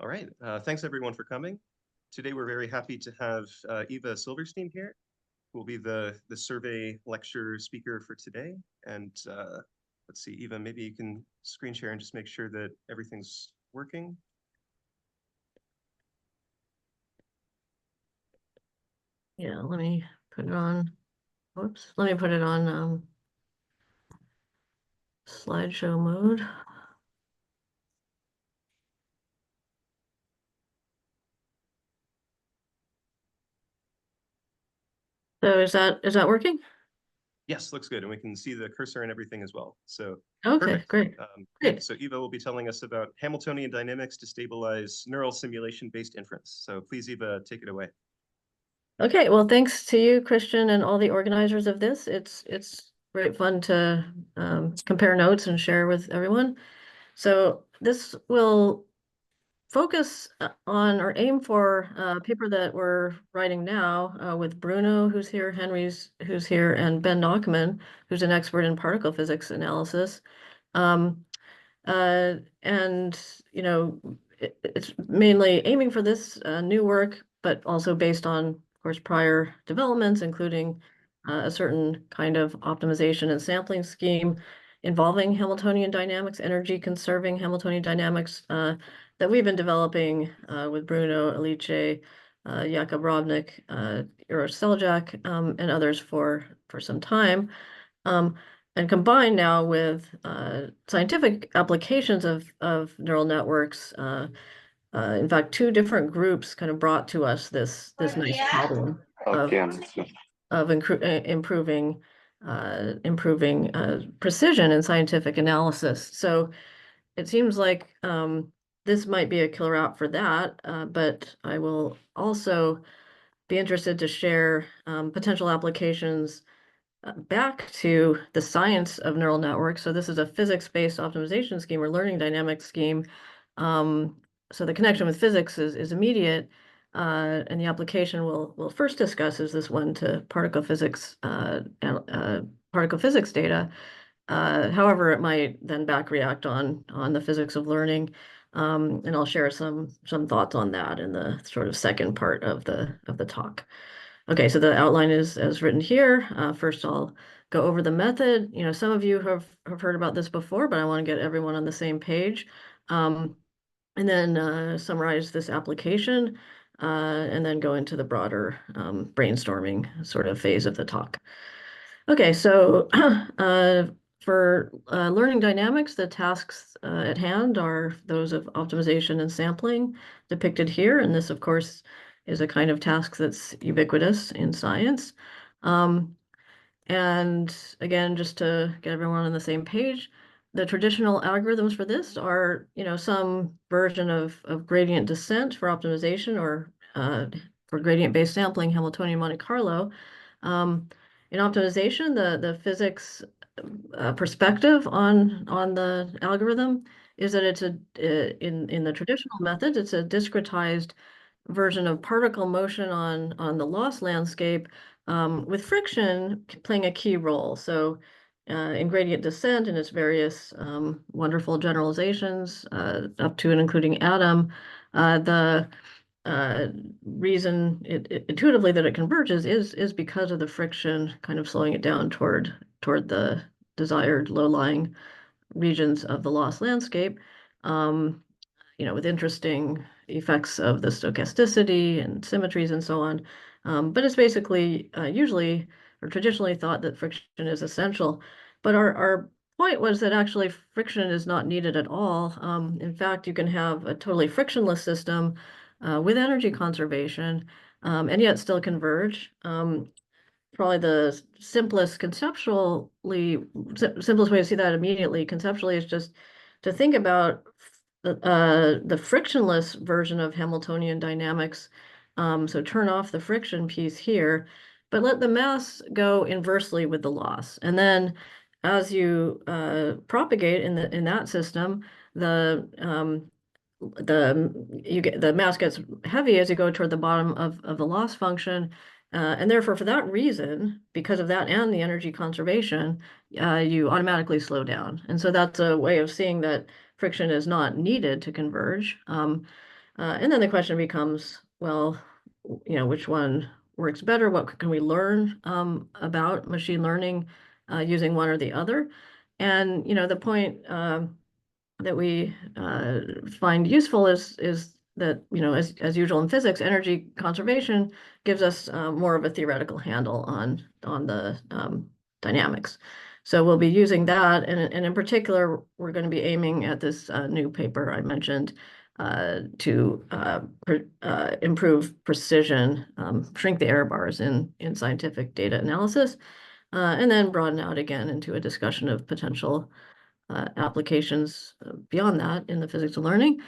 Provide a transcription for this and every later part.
All right, thanks everyone for coming. Today we're very happy to have Eva Silverstein here, who will be the survey lecture speaker for today. And let's see, Eva, maybe you can screen share and just make sure that everything's working. Yeah, let me put it on. Whoops, let me put it on slideshow mode. So is that working? Yes, looks good. And we can see the cursor and everything as well. So Okay, perfect. great. Great. So Eva will be telling us about Hamiltonian dynamics to stabilize neural simulation-based inference. So please, Eva, take it away. Okay, well, thanks to you, Christian, and all the organizers of this. It's great fun to compare notes and share with everyone. So this will focus on or aim for a paper that we're writing now with Bruno, who's here, who's here, and Ben Nachman, who's an expert in particle physics analysis. Um, and it's mainly aiming for this new work, but also based on, of course, prior developments, including a certain kind of optimization and sampling scheme involving Hamiltonian dynamics, energy-conserving Hamiltonian dynamics that we've been developing with Bruno, Alice, Jakub Robnik, Uroš Seljac, and others for some time. And combined now with scientific applications of neural networks. In fact, two different groups kind of brought to us this nice problem of improving precision in scientific analysis. So it seems like this might be a killer app for that, but I will also be interested to share potential applications back to the science of neural networks. So this is a physics-based optimization scheme or learning dynamics scheme. So the connection with physics is immediate, and the application we'll first discuss is this one to particle physics data. However, it might then back react on the physics of learning, and I'll share some thoughts on that in the sort of second part of the talk. Okay, so the outline is as written here. First, I'll go over the method. Some of you have heard about this before, but I want to get everyone on the same page. And then summarize this application, and then go into the broader brainstorming sort of phase of the talk. Okay, so for learning dynamics, the tasks at hand are those of optimization and sampling depicted here. And this, of course, is a kind of task that's ubiquitous in science. And again, just to get everyone on the same page, the traditional algorithms for this are, some version of gradient descent for optimization or for gradient-based sampling, Hamiltonian Monte Carlo. In optimization, the physics perspective on the algorithm is that it's in the traditional method, it's a discretized version of particle motion on the loss landscape, with friction playing a key role. So in gradient descent and its various wonderful generalizations, up to and including atom, the reason intuitively that it converges is because of the friction kind of slowing it down toward the desired low-lying regions of the loss landscape, with interesting effects of the stochasticity and symmetries and so on. But it's basically usually or traditionally thought that friction is essential. But our point was that actually friction is not needed at all. In fact, you can have a totally frictionless system with energy conservation, and yet still converge. Probably the simplest way to see that immediately conceptually is just to think about the frictionless version of Hamiltonian dynamics. So turn off the friction piece here, but let the mass go inversely with the loss. And then as you propagate in that system, the mass gets heavy as you go toward the bottom of the loss function. And therefore, for that reason, because of that and the energy conservation, you automatically slow down. And so that's a way of seeing that friction is not needed to converge. And then the question becomes, well, which one works better? What can we learn about machine learning using one or the other? And the point that we find useful is that as usual in physics, energy conservation gives us more of a theoretical handle on the dynamics. So we'll be using that, and in particular, we're going to be aiming at this new paper I mentioned to improve precision, shrink the error bars in scientific data analysis, and then broaden out again into a discussion of potential applications beyond that in the physics of learning.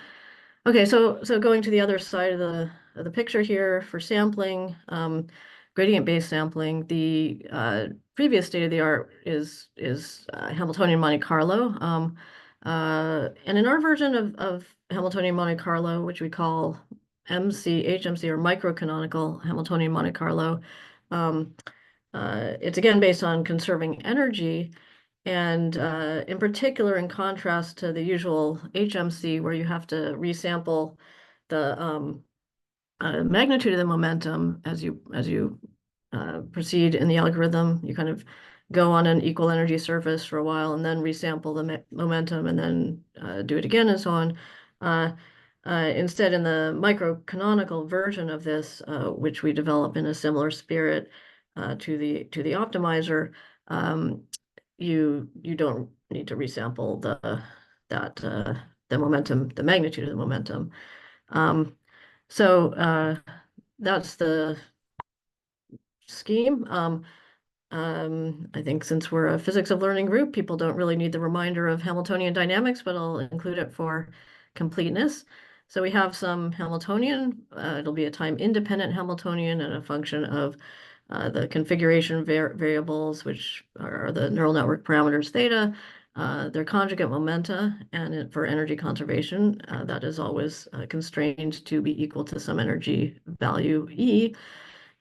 Okay, so going to the other side of the picture here for sampling, gradient-based sampling, the previous state of the art is Hamiltonian Monte Carlo. And in our version of Hamiltonian Monte Carlo, which we call HMC, or microcanonical Hamiltonian Monte Carlo, it's again based on conserving energy. And in particular, in contrast to the usual HMC, where you have to resample the magnitude of the momentum as you proceed in the algorithm, you kind of go on an equal energy surface for a while and then resample the momentum and then do it again and so on. Instead, in the microcanonical version of this, which we develop in a similar spirit to the optimizer, you don't need to resample the momentum, the magnitude of the momentum. So that's the scheme. I think since we're a physics of learning group, people don't really need the reminder of Hamiltonian dynamics, but I'll include it for completeness. So we have some Hamiltonian. It'll be a time-independent Hamiltonian and a function of the configuration variables, which are the neural network parameters theta, their conjugate momenta, and for energy conservation, that is always constrained to be equal to some energy value E.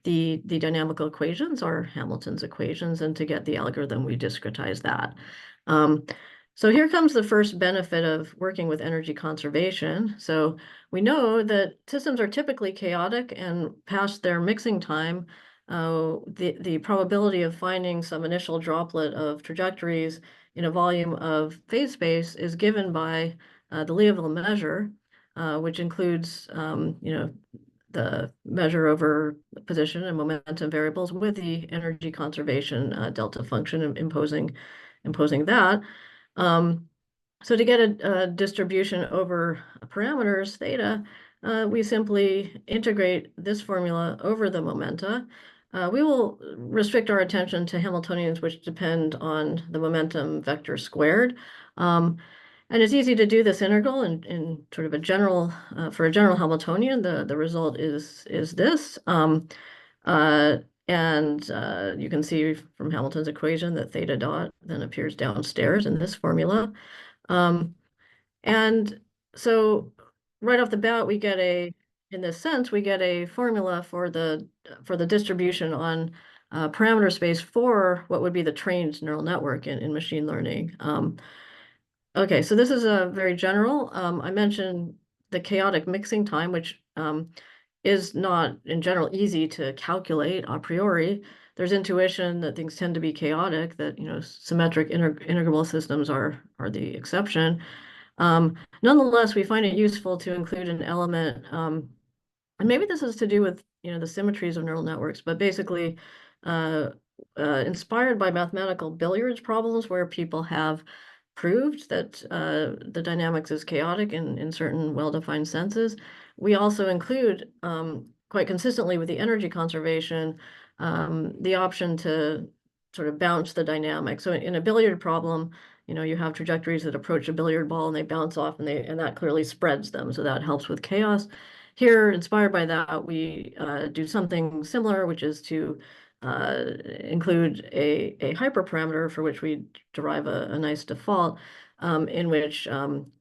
The dynamical equations are Hamilton's equations, and to get the algorithm, we discretize that. So here comes the first benefit of working with energy conservation. So we know that systems are typically chaotic, and past their mixing time, the probability of finding some initial droplet of trajectories in a volume of phase space is given by the Liouville measure, which includes the measure over position and momentum variables with the energy conservation delta function imposing that. So to get a distribution over parameters theta, we simply integrate this formula over the momenta. We will restrict our attention to Hamiltonians which depend on the momentum vector squared. And it's easy to do this integral in sort of a general, for a general Hamiltonian, the result is this. And you can see from Hamilton's equation that theta dot then appears downstairs in this formula. And so right off the bat, in this sense, we get a formula for the distribution on parameter space for what would be the trained neural network in machine learning. Okay, so this is a very general. I mentioned the chaotic mixing time, which is not in general easy to calculate a priori. There's intuition that things tend to be chaotic, that symmetric integrable systems are the exception. Nonetheless, we find it useful to include an element, and maybe this is to do with the symmetries of neural networks, but basically inspired by mathematical billiards problems where people have proved that the dynamics is chaotic in certain well-defined senses. We also include, quite consistently with the energy conservation, the option to sort of bounce the dynamic. So in a billiard problem, you have trajectories that approach a billiard ball and they bounce off, and that clearly spreads them. So that helps with chaos. Here, inspired by that, we do something similar, which is to include a hyperparameter for which we derive a nice default, in which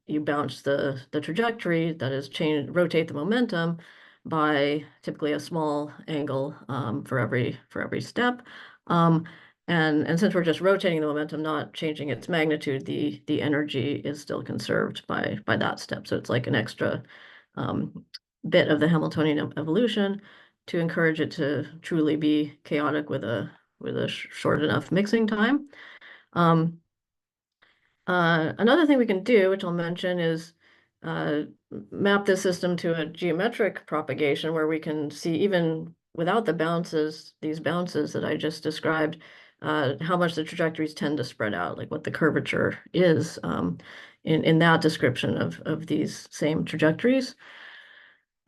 you bounce the trajectory, that is, rotate the momentum by typically a small angle for every step. And since we're just rotating the momentum, not changing its magnitude, the energy is still conserved by that step. So it's like an extra bit of the Hamiltonian evolution to encourage it to truly be chaotic with a short enough mixing time. Another thing we can do, which I'll mention, is map this system to a geometric propagation where we can see, even without the bounces, these bounces that I just described, how much the trajectories tend to spread out, like what the curvature is in that description of these same trajectories.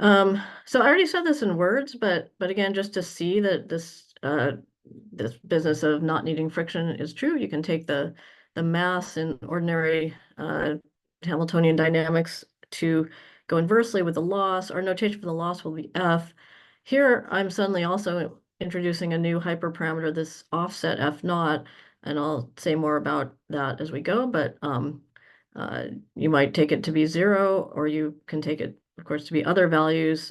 So I already said this in words, but again, just to see that this business of not needing friction is true, you can take the mass in ordinary Hamiltonian dynamics to go inversely with the loss. Our notation for the loss will be F. Here, I'm suddenly also introducing a new hyperparameter, this offset F naught, and I'll say more about that as we go, but you might take it to be 0, or you can take it, of course, to be other values,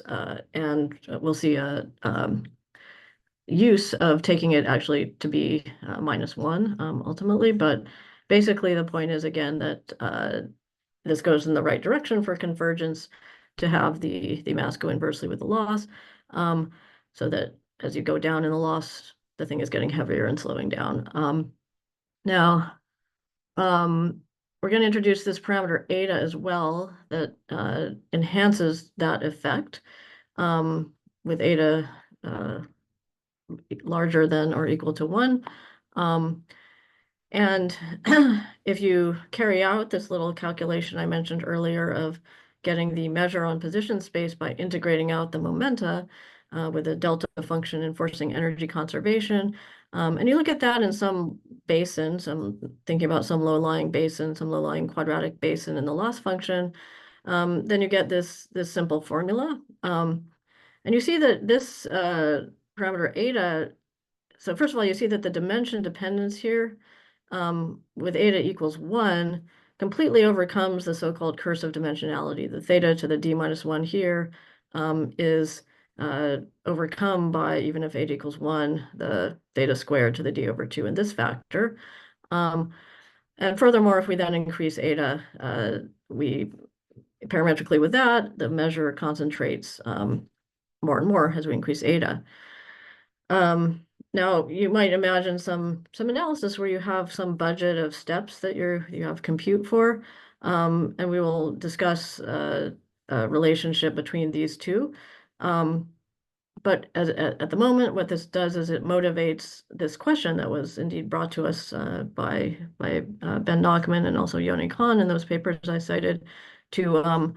and we'll see a use of taking it actually to be -1 ultimately, but basically the point is, again, that this goes in the right direction for convergence to have the mass go inversely with the loss, so that as you go down in the loss, the thing is getting heavier and slowing down. Now, we're going to introduce this parameter eta as well that enhances that effect with eta larger than or equal to 1. And if you carry out this little calculation I mentioned earlier of getting the measure on position space by integrating out the momenta with a delta function enforcing energy conservation, and you look at that in some basins, I'm thinking about some low-lying basin, some low-lying quadratic basin in the loss function, then you get this simple formula. And you see that this parameter eta, so first of all, you see that the dimension dependence here with eta equals 1 completely overcomes the so-called curse of dimensionality. The theta to the d-1 here is overcome by, even if eta equals 1, the theta squared to the d/2 in this factor. And furthermore, if we then increase eta, we parametrically with that, the measure concentrates more and more as we increase eta. Now you might imagine some analysis where you have some budget of steps that you have compute for, and we will discuss a relationship between these two. But at the moment, what this does is it motivates this question that was indeed brought to us by Ben Nachman and also Yoni Khan in those papers I cited, to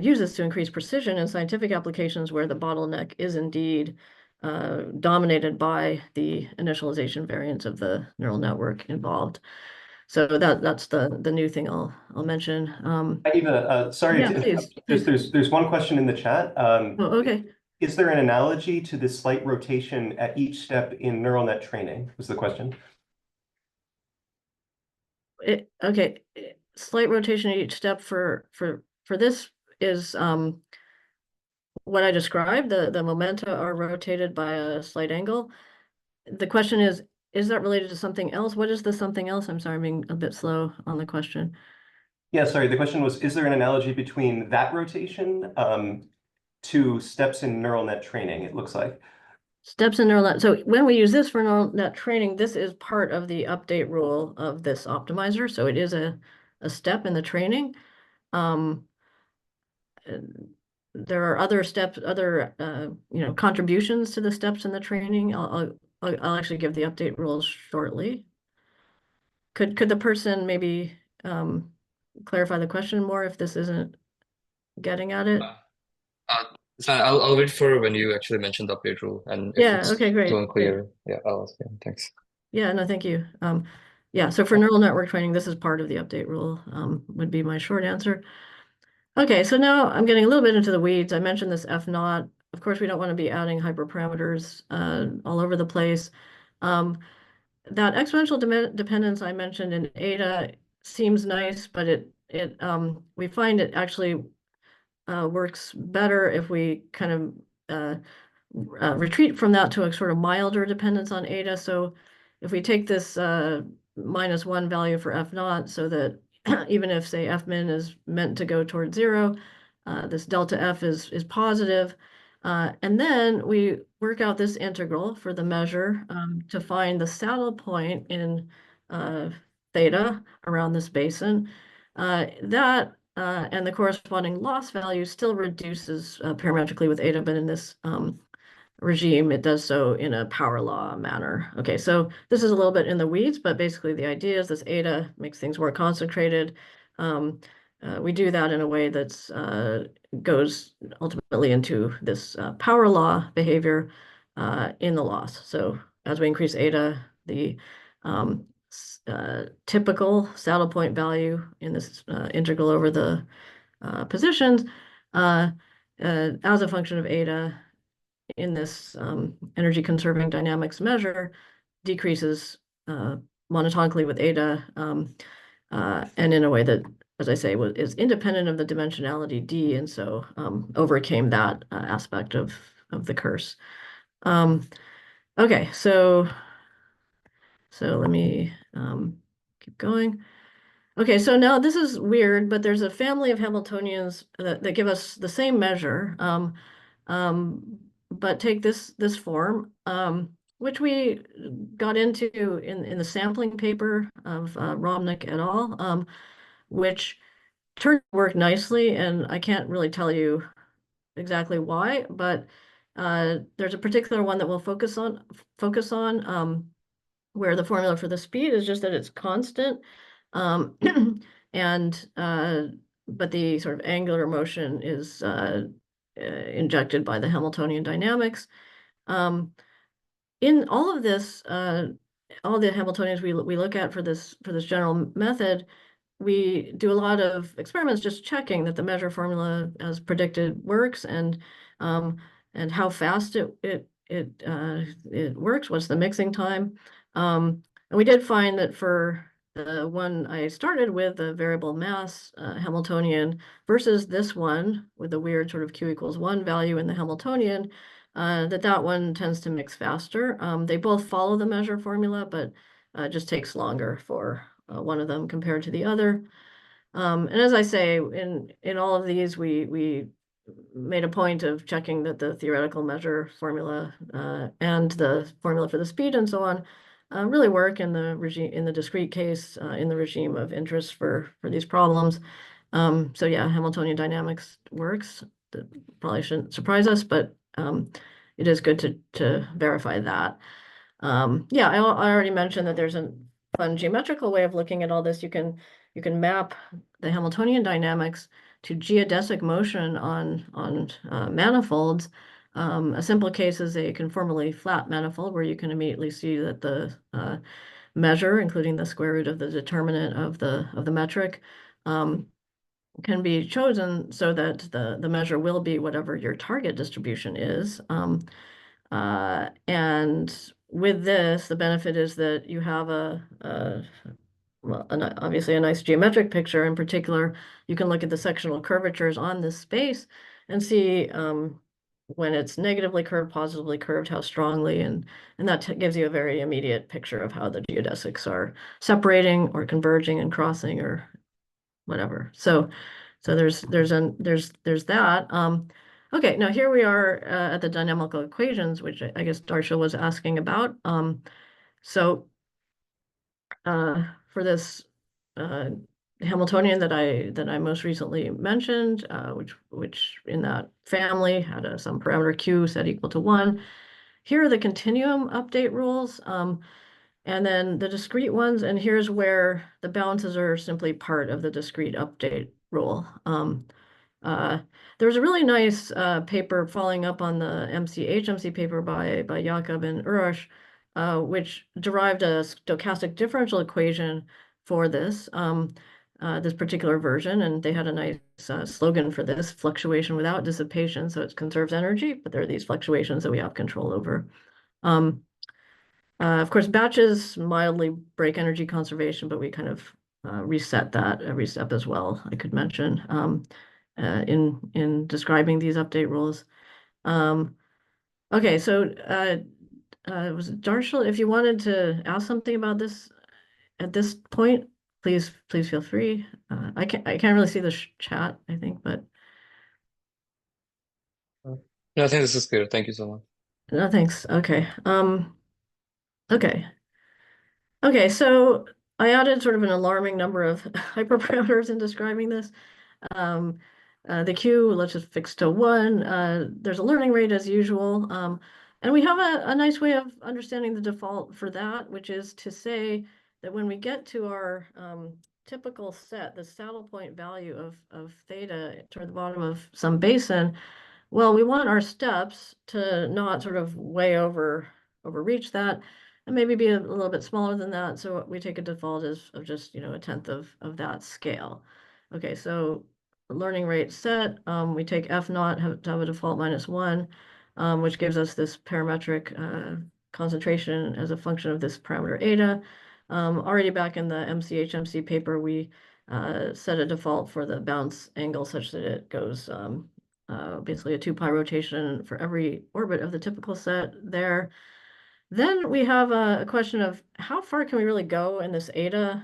use this to increase precision in scientific applications where the bottleneck is indeed dominated by the initialization variance of the neural network involved. So that's the new thing I'll mention. Hi, Eva, sorry, Yeah, please. there's one question in the chat. Oh, okay. Is there an analogy to this slight rotation at each step in neural net training? Was the question. Okay, slight rotation at each step for this is what I described. The momenta are rotated by a slight angle. The question is that related to something else? What is the something else? I'm sorry, I'm being a bit slow on the question. Yeah, sorry, the question was, is there an analogy between that rotation to steps in neural net training, it looks like? Steps in neural net. So when we use this for neural net training, this is part of the update rule of this optimizer. So it is a step in the training. There are other steps, other contributions to the steps in the training. I'll actually give the update rules shortly. Could the person maybe clarify the question more if this isn't getting at it? So I'll wait for when you actually mention the update rule, and if Yeah, it's okay, great. still unclear, yeah, I'll ask you. Thanks. Yeah, no, thank you. Yeah, so for neural network training, this is part of the update rule, would be my short answer. Okay, so now I'm getting a little bit into the weeds. I mentioned this F naught. Of course, we don't want to be adding hyperparameters all over the place. That exponential dependence I mentioned in eta seems nice, but we find it actually works better if we kind of retreat from that to a sort of milder dependence on eta. So if we take this -1 value for F naught, so that even if, say, F min is meant to go towards 0, this delta F is positive. And then we work out this integral for the measure to find the saddle point in theta around this basin. That and the corresponding loss value still reduces parametrically with eta, but in this regime, it does so in a power law manner. Okay, so this is a little bit in the weeds, but basically the idea is this eta makes things more concentrated. We do that in a way that's goes ultimately into this power law behavior in the loss. So as we increase eta, the typical saddle point value in this integral over the positions as a function of eta in this energy conserving dynamics measure decreases monotonically with eta and in a way that, as I say, is independent of the dimensionality d, and so overcame that aspect of the curse. Okay, so let me keep going. Okay, so now this is weird, but there's a family of Hamiltonians that give us the same measure, but take this form, which we got into in the sampling paper of Romnick et al., which turned to work nicely, and I can't really tell you exactly why, but there's a particular one that we'll focus on, where the formula for the speed is just that it's constant, and but the sort of angular motion is injected by the Hamiltonian dynamics. In all of this, all the Hamiltonians we look at for this general method, we do a lot of experiments just checking that the measure formula as predicted works, and how fast it works, what's the mixing time. And we did find that for the one I started with, the variable mass Hamiltonian, versus this one with the weird sort of q equals 1 value in the Hamiltonian, that one tends to mix faster. They both follow the measure formula, but just takes longer for one of them compared to the other. And as I say, in all of these, we made a point of checking that the theoretical measure formula and the formula for the speed and so on really work in the regime, in the discrete case, in the regime of interest for these problems. So yeah, Hamiltonian dynamics works. That probably shouldn't surprise us, but it is good to verify that. Yeah, I already mentioned that there's a fun geometrical way of looking at all this. You can map the Hamiltonian dynamics to geodesic motion on manifolds. A simple case is a conformally flat manifold, where you can immediately see that the measure, including the square root of the determinant of the metric, can be chosen so that the measure will be whatever your target distribution is. And with this, the benefit is that you have obviously a nice geometric picture. In particular, you can look at the sectional curvatures on this space and see when it's negatively curved, positively curved, how strongly, and that gives you a very immediate picture of how the geodesics are separating or converging and crossing or whatever. So there's that. Okay, now here we are at the dynamical equations, which I guess Darsha was asking about. So for this Hamiltonian that I most recently mentioned, which in that family had some parameter q set equal to 1. Here are the continuum update rules, and then the discrete ones, and here's where the balances are simply part of the discrete update rule. There was a really nice paper following up on the HMC paper by Jakob and Urosh, which derived a stochastic differential equation for this particular version, and they had a nice slogan for this: fluctuation without dissipation. So it conserves energy, but there are these fluctuations that we have control over. Of course, batches mildly break energy conservation, but we kind of reset that every step as well, I could mention, in describing these update rules. Okay, so was it Darshil? If you wanted to ask something about this at this point, please feel free. I can't really see the chat, I think, but No, I think this is clear. Thank you so much. No, thanks. Okay. Okay. Okay, so I added sort of an alarming number of hyperparameters in describing this. Um, the Q, let's just fix to 1. There's a learning rate as usual. And we have a nice way of understanding the default for that, which is to say that when we get to our typical set, the saddle point value of theta toward the bottom of some basin, well, we want our steps to not sort of way overreach that and maybe be a little bit smaller than that. So we take a default as of just, a 1/10 of that scale. Okay, so learning rate set, we take F naught to have a default -1, which gives us this parametric concentration as a function of this parameter eta. Already back in the MCHMC paper, we set a default for the bounce angle such that it goes basically a 2 pi rotation for every orbit of the typical set there. Then we have a question of how far can we really go in this eta?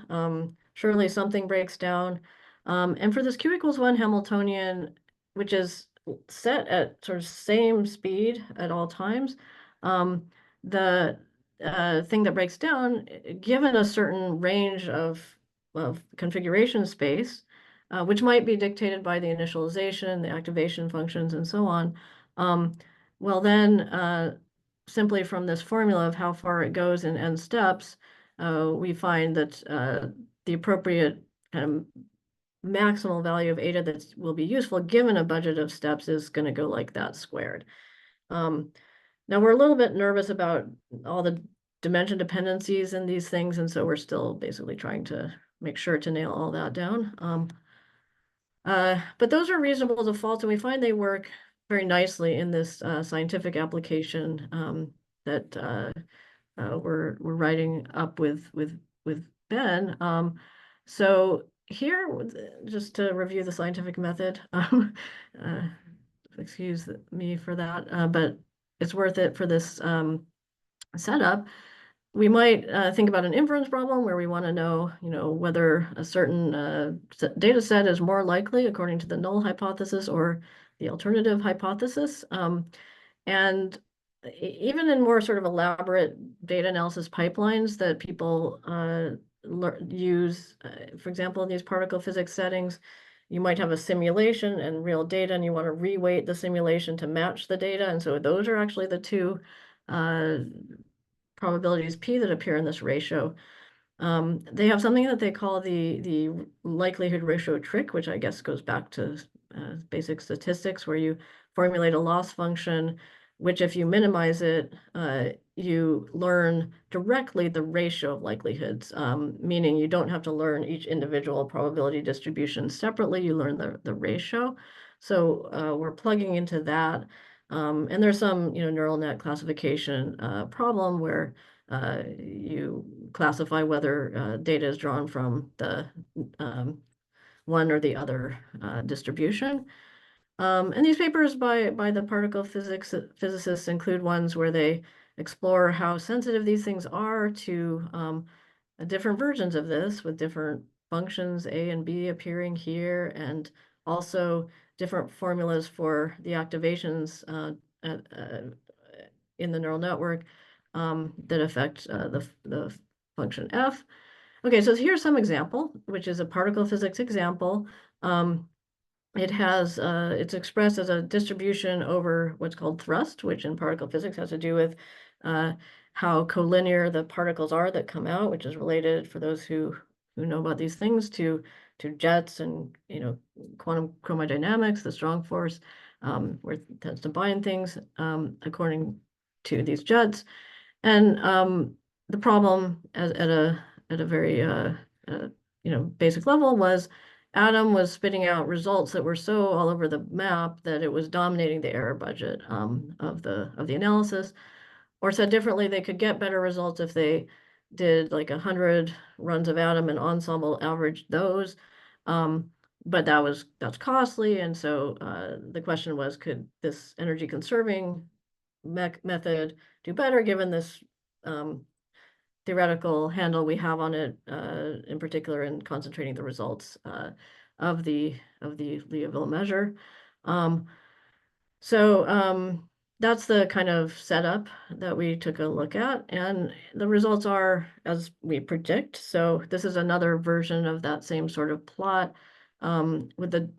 Surely something breaks down. And for this Q = 1 Hamiltonian, which is set at sort of same speed at all times, the thing that breaks down, given a certain range of configuration space, which might be dictated by the initialization, the activation functions, and so on. Well, then simply from this formula of how far it goes in n steps, we find that the appropriate kind of maximal value of eta that will be useful given a budget of steps is going to go like that squared. Now we're a little bit nervous about all the dimension dependencies in these things, and so we're still basically trying to make sure to nail all that down. But those are reasonable defaults, and we find they work very nicely in this scientific application that we're writing up with Ben. So here, just to review the scientific method, excuse me for that, but it's worth it for this setup. We might think about an inference problem where we want to know, whether a certain data set is more likely according to the null hypothesis or the alternative hypothesis. And even in more sort of elaborate data analysis pipelines that people use, for example, in these particle physics settings, you might have a simulation and real data, and you want to reweight the simulation to match the data. And so those are actually the two probabilities P that appear in this ratio. They have something that they call the likelihood ratio trick, which I guess goes back to basic statistics, where you formulate a loss function, which if you minimize it, you learn directly the ratio of likelihoods, meaning you don't have to learn each individual probability distribution separately, you learn the ratio. So we're plugging into that. And there's some, neural net classification problem where you classify whether data is drawn from the one or the other distribution. And these papers by the particle physicists include ones where they explore how sensitive these things are to different versions of this with different functions A and B appearing here, and also different formulas for the activations in the neural network that affect the function F. Okay, so here's some example, which is a particle physics example. It's expressed as a distribution over what's called thrust, which in particle physics has to do with how collinear the particles are that come out, which is related, for those who know about these things, to jets and quantum chromodynamics, the strong force, where it tends to bind things according to these jets. And the problem at a very basic level was Adam was spitting out results that were so all over the map that it was dominating the error budget of the analysis. Or said differently, they could get better results if they did like 100 runs of Adam and ensemble averaged those. But that's costly, and so the question was, could this energy conserving method do better given this theoretical handle we have on it, in particular in concentrating the results of the Liouville measure. So that's the kind of setup that we took a look at, and the results are as we predict. So this is another version of that same sort of plot, with the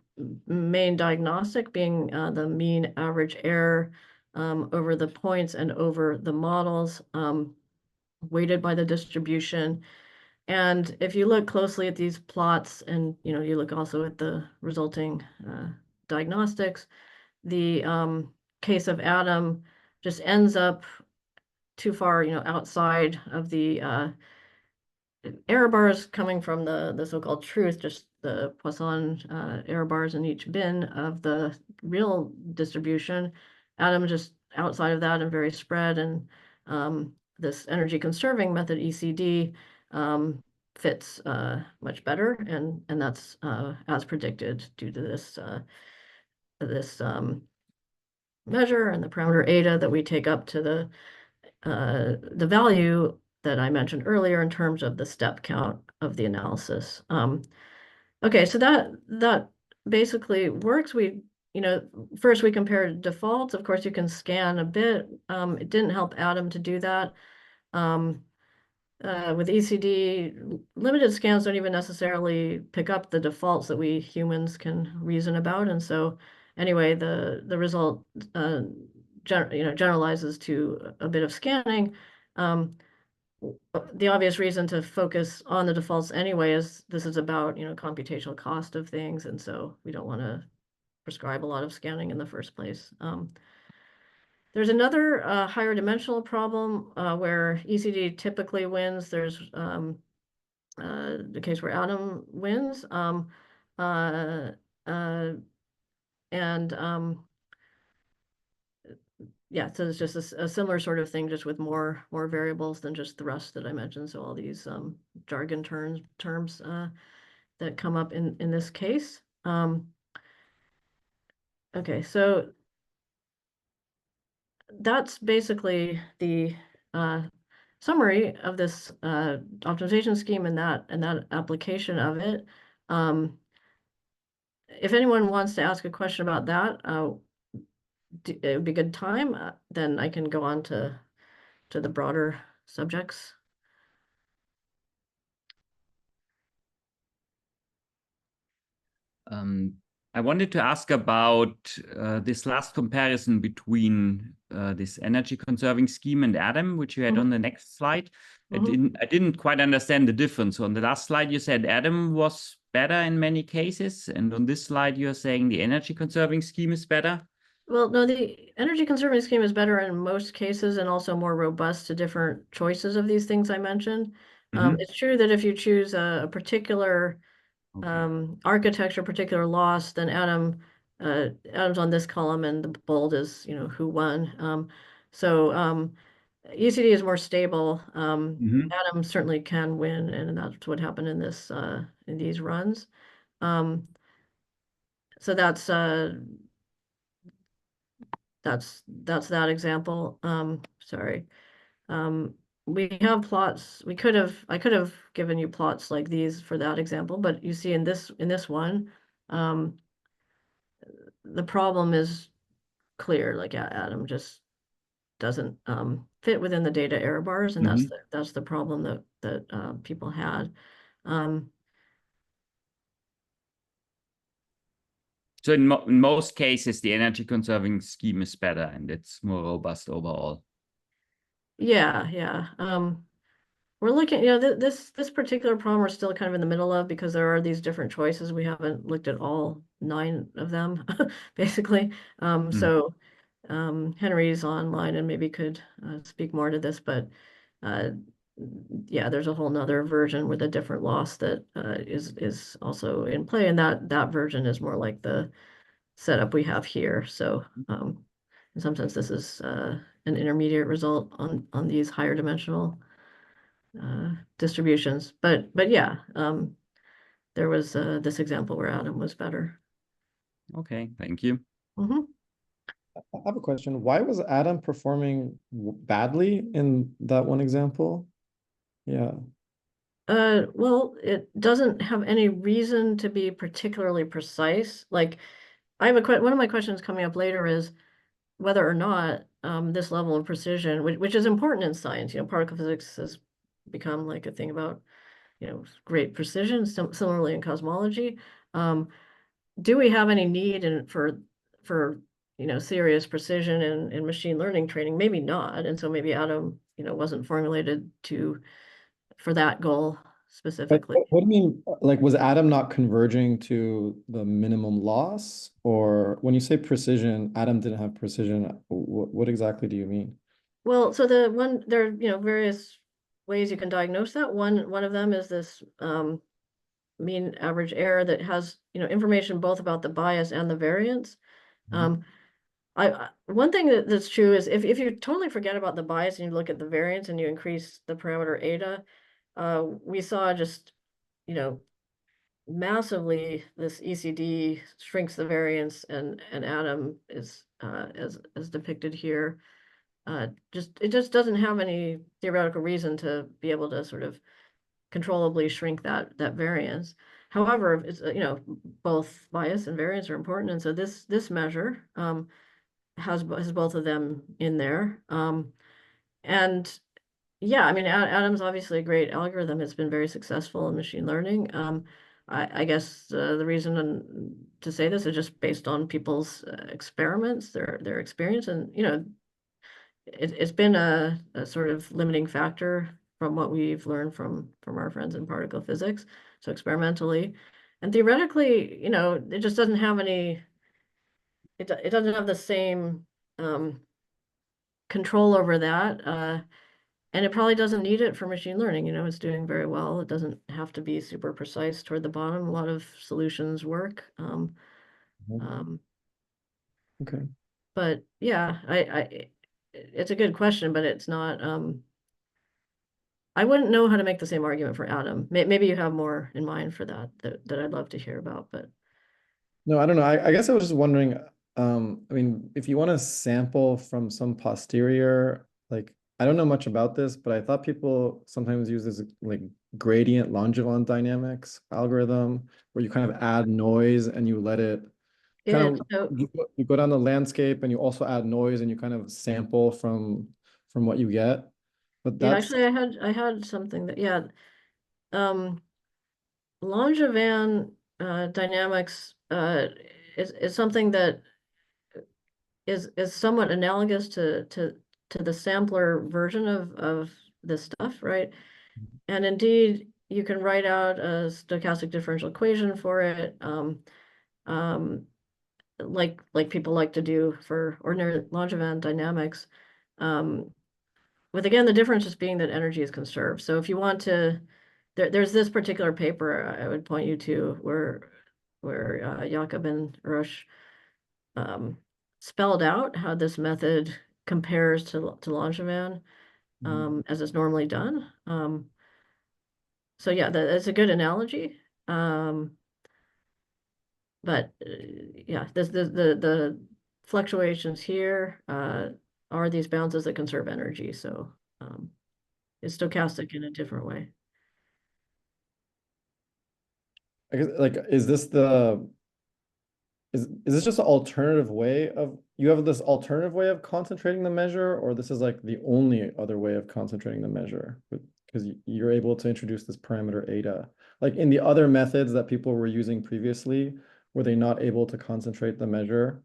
main diagnostic being the mean average error over the points and over the models, weighted by the distribution. And if you look closely at these plots, and you look also at the resulting diagnostics, the case of Adam just ends up too far, outside of the error bars coming from the so-called truth, just the Poisson error bars in each bin of the real distribution. Adam just outside of that and very spread, and this energy conserving method ECD fits much better, and that's as predicted due to this measure and the parameter eta that we take up to the value that I mentioned earlier in terms of the step count of the analysis. Okay, so that basically works. First we compared defaults. Of course, you can scan a bit. It didn't help Adam to do that. With ECD, limited scans don't even necessarily pick up the defaults that we humans can reason about. And so anyway, the result generalizes to a bit of scanning. The obvious reason to focus on the defaults anyway is this is about computational cost of things, and so we don't want to prescribe a lot of scanning in the first place. There's another higher dimensional problem where ECD typically wins. There's the case where Adam wins, and yeah, so it's just a similar sort of thing, just with more variables than just the rest that I mentioned. So all these jargon terms that come up in this case. Okay, so that's basically the summary of this optimization scheme and that application of it. If anyone wants to ask a question about that, it would be a good time. Then I can go on to the broader subjects. I wanted to ask about this last comparison between this energy conserving scheme and Adam, which you had on the next slide. I didn't quite understand the difference. On the last slide, you said Adam was better in many cases, and on this slide, you're saying the energy conserving scheme is better. Well, no, the energy conserving scheme is better in most cases and also more robust to different choices of these things I mentioned. It's true that if you choose a particular architecture, particular loss, then Adam's on this column, and the bold is who won. So ECD is more stable. Adam certainly can win, and that's what happened in these runs. So that's that example. Sorry. We have plots. I could have given you plots like these for that example, but you see in this one, the problem is clear. Like Adam just doesn't fit within the data error bars, and that's the problem that people had. So in most cases, the energy conserving scheme is better and it's more robust overall. Yeah. We're looking, this particular problem we're still kind of in the middle of, because there are these different choices. We haven't looked at all 9 of them, basically. So Henry's online and maybe could speak more to this, but yeah, there's a whole nother version with a different loss that is also in play, and that version is more like the setup we have here. So in some sense, this is an intermediate result on these higher dimensional distributions. But yeah, there was this example where Adam was better. Okay, thank you. I have a question. Why was Adam performing badly in that one example? Yeah. Well, it doesn't have any reason to be particularly precise. Like, I have one of my questions coming up later is, whether or not this level of precision, which is important in science, particle physics has become like a thing about, great precision, similarly in cosmology. Do we have any need for serious precision in machine learning training? Maybe not. And so maybe Adam, wasn't formulated for that goal specifically. What do you mean? Like, was Adam not converging to the minimum loss? Or when you say precision, Adam didn't have precision. What exactly do you mean? Well, so there are, various ways you can diagnose that. One of them is this mean average error that has, information both about the bias and the variance. One thing that's true is if you totally forget about the bias and you look at the variance and you increase the parameter eta, we saw just, massively this ECD shrinks the variance, and Adam is as depicted here. It just doesn't have any theoretical reason to be able to sort of controllably shrink that variance. However, it's both bias and variance are important, and so this measure has both of them in there. And yeah, I mean, Adam's obviously a great algorithm. It's been very successful in machine learning. I guess the reason to say this is just based on people's experiments, their experience, and it's been a sort of limiting factor from what we've learned from our friends in particle physics. So experimentally and theoretically, it just doesn't have any. It doesn't have the same control over that, and it probably doesn't need it for machine learning. It's doing very well. It doesn't have to be super precise toward the bottom. A lot of solutions work. Okay. But yeah, it's a good question, but it's not. I wouldn't know how to make the same argument for Adam. Maybe you have more in mind for that I'd love to hear about, but. No, I don't know. I guess I was just wondering, I mean, if you want to sample from some posterior, like, I don't know much about this, but I thought people sometimes use this like gradient Langevin dynamics algorithm where you kind of add noise and you let it kind of, you go down the landscape and you also add noise and you kind of sample from what you get. But Yeah, that's actually I had something that, yeah. Langevin dynamics is something that is somewhat analogous to the sampler version of this stuff, right? And indeed, you can write out a stochastic differential equation for it, like people like to do for ordinary Langevin dynamics. With again, the difference just being that energy is conserved. So if you want to, there's this particular paper I would point you to where Jakob and Rush spelled out how this method compares to Langevin as it's normally done. So yeah, that's a good analogy. But yeah, the fluctuations here are these bounces that conserve energy. So it's stochastic in a different way. I guess, like, is this just an alternative way of, you have this alternative way of concentrating the measure, or this is like the only other way of concentrating the measure? Because you're able to introduce this parameter eta. Like in the other methods that people were using previously, were they not able to concentrate the measure?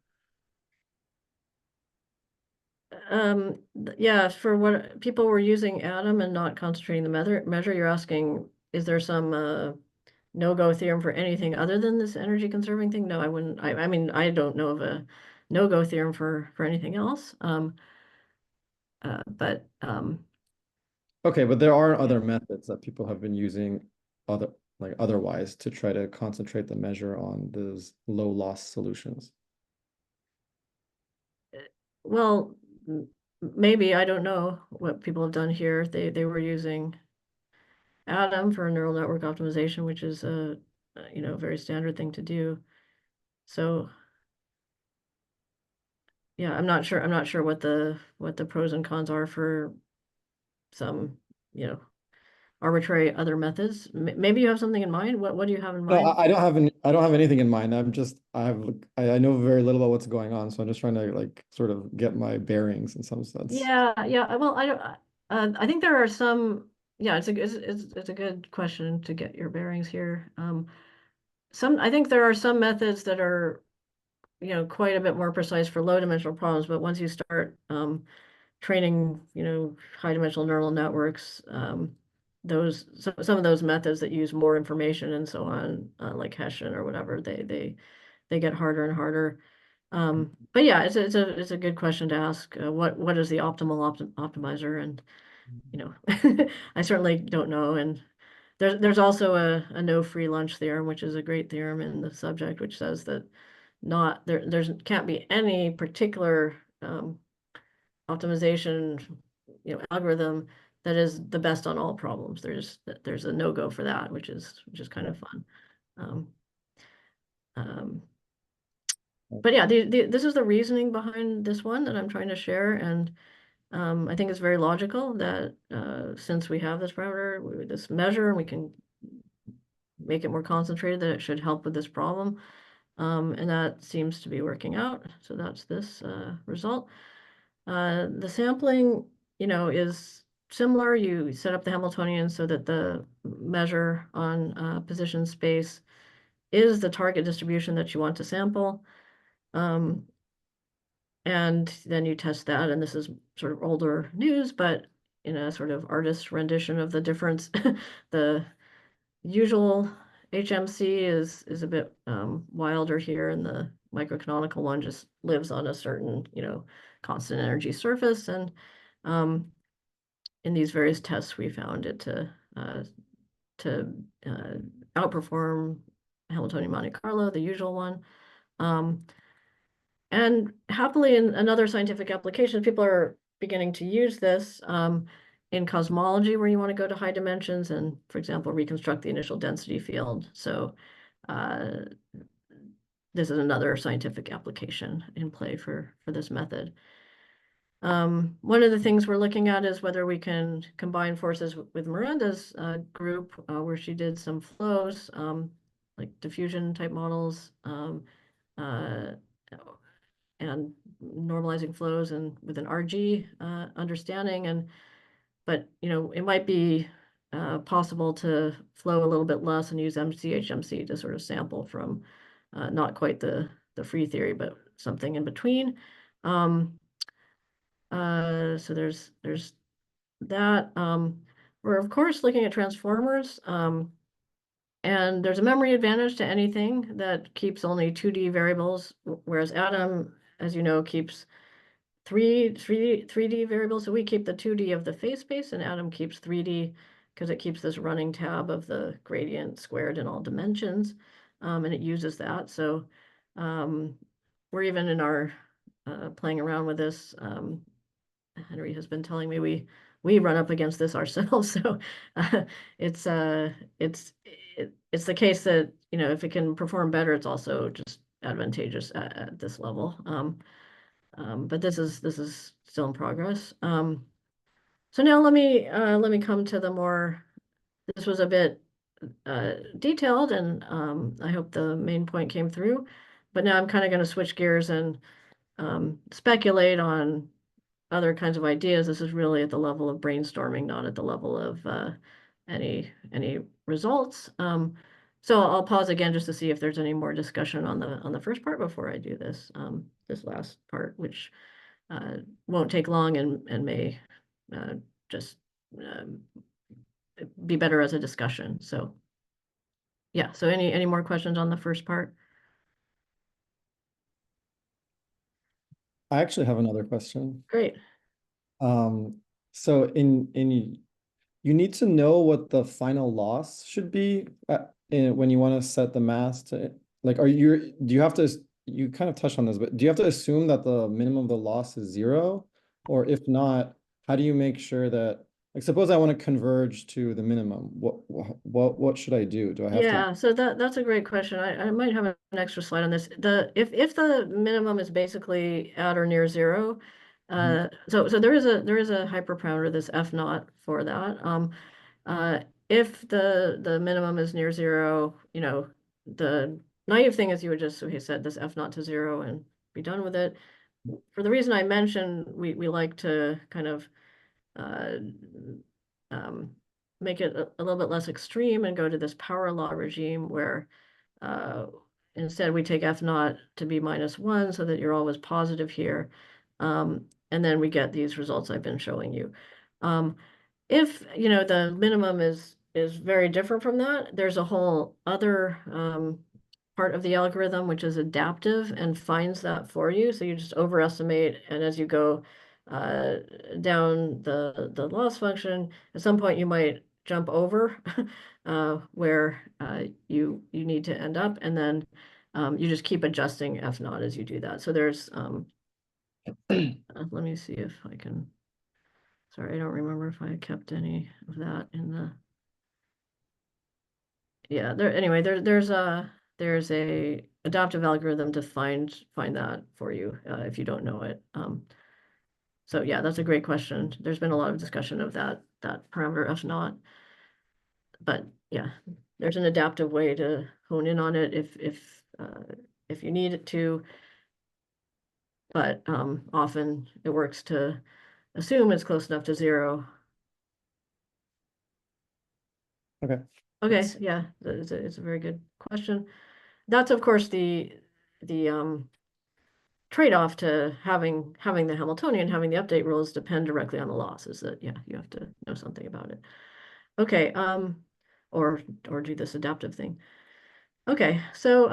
Yeah, for what people were using Adam and not concentrating the measure, you're asking, is there some no-go theorem for anything other than this energy conserving thing? No, I wouldn't. I mean, I don't know of a no-go theorem for anything else. But Okay, but there are other methods that people have been using otherwise to try to concentrate the measure on those low loss solutions. well, maybe, I don't know what people have done here. They were using Adam for neural network optimization, which is a very standard thing to do. So yeah, I'm not sure what the pros and cons are for some, arbitrary other methods. Maybe you have something in mind. What do you have in No, mind? I don't have anything in mind. I know very little about what's going on, so I'm just trying to like sort of get my bearings in some sense. Yeah, well, I don't, I think there are some, yeah, it's a good question to get your bearings here. I think there are some methods that are, quite a bit more precise for low dimensional problems, but once you start training, high dimensional neural networks, some of those methods that use more information and so on, like Hessian or whatever, they get harder and harder. But yeah, it's a good question to ask. What is the optimal optimizer? And I certainly don't know. And there's also a no free lunch theorem, which is a great theorem in the subject, which says that there's can't be any particular optimization algorithm that is the best on all problems. There's a no-go for that, which is kind of fun. But yeah, this is the reasoning behind this one that I'm trying to share, and I think it's very logical that since we have this parameter, this measure, and we can make it more concentrated, that it should help with this problem. And that seems to be working out. So that's this result. The sampling, is similar. You set up the Hamiltonian so that the measure on position space is the target distribution that you want to sample. And then you test that, and this is sort of older news, but in a sort of artist rendition of the difference, the usual HMC is a bit wilder here, and the microcanonical one just lives on a certain, constant energy surface. And in these various tests, we found it to outperform Hamiltonian Monte Carlo, the usual one. And happily, in another scientific application, people are beginning to use this in cosmology, where you want to go to high dimensions and, for example, reconstruct the initial density field. So this is another scientific application in play for this method. One of the things we're looking at is whether we can combine forces with Miranda's group, where she did some flows, like diffusion type models, and normalizing flows and with an RG understanding. But it might be possible to flow a little bit less and use MCHMC to sort of sample from not quite the free theory, but something in between. So there's that. We're of course looking at transformers, and there's a memory advantage to anything that keeps only 2D variables, whereas Atom, as you know, keeps 3D variables. So we keep the 2D of the phase space, and Atom keeps 3D because it keeps this running tab of the gradient squared in all dimensions, and it uses that. So we're even in our playing around with this. Henry has been telling me we run up against this ourselves. So it's the case that if it can perform better, it's also just advantageous at this level. But this is still in progress. So now let me come to the more. This was a bit detailed, and I hope the main point came through. But now I'm kind of going to switch gears and speculate on other kinds of ideas. This is really at the level of brainstorming, not at the level of any results. So I'll pause again just to see if there's any more discussion on the first part before I do this this last part, which won't take long and may just be better as a discussion. So yeah, so any more questions on the first part? I actually have another question. Great. So you need to know what the final loss should be when you want to set the mass to, like, do you have to, you kind of touched on this, but do you have to assume that the minimum of the loss is 0? Or if not, how do you make sure that, like, suppose I want to converge to the minimum, what should I do? Do I have to? So that's a great question. I might have an extra slide on this. If the minimum is basically at or near 0, so there is a hyperparameter, this F naught for that. If the minimum is near zero, the naive thing is you would just, okay, set this F naught to zero and be done with it. For the reason I mentioned, we like to kind of make it a little bit less extreme and go to this power law regime where instead we take F naught to be -1 so that you're always positive here. And then we get these results I've been showing you. If the minimum is very different from that, there's a whole other part of the algorithm which is adaptive and finds that for you. So you just overestimate, and as you go down the loss function, at some point you might jump over where you need to end up, and then you just keep adjusting F naught as you do that. So there's let me see if I can. Sorry, I don't remember if I kept any of that in the. Yeah, anyway, there's a adaptive algorithm to find that for you if you don't know it. So yeah, that's a great question. There's been a lot of discussion of that parameter F naught. But yeah, there's an adaptive way to hone in on it if you need it to. But often it works to assume it's close enough to zero. Okay. Okay, yeah, it's a very good question. That's of course the trade-off to having the Hamiltonian, having the update rules depend directly on the loss, is that yeah, you have to know something about it. Okay, or do this adaptive thing. Okay, so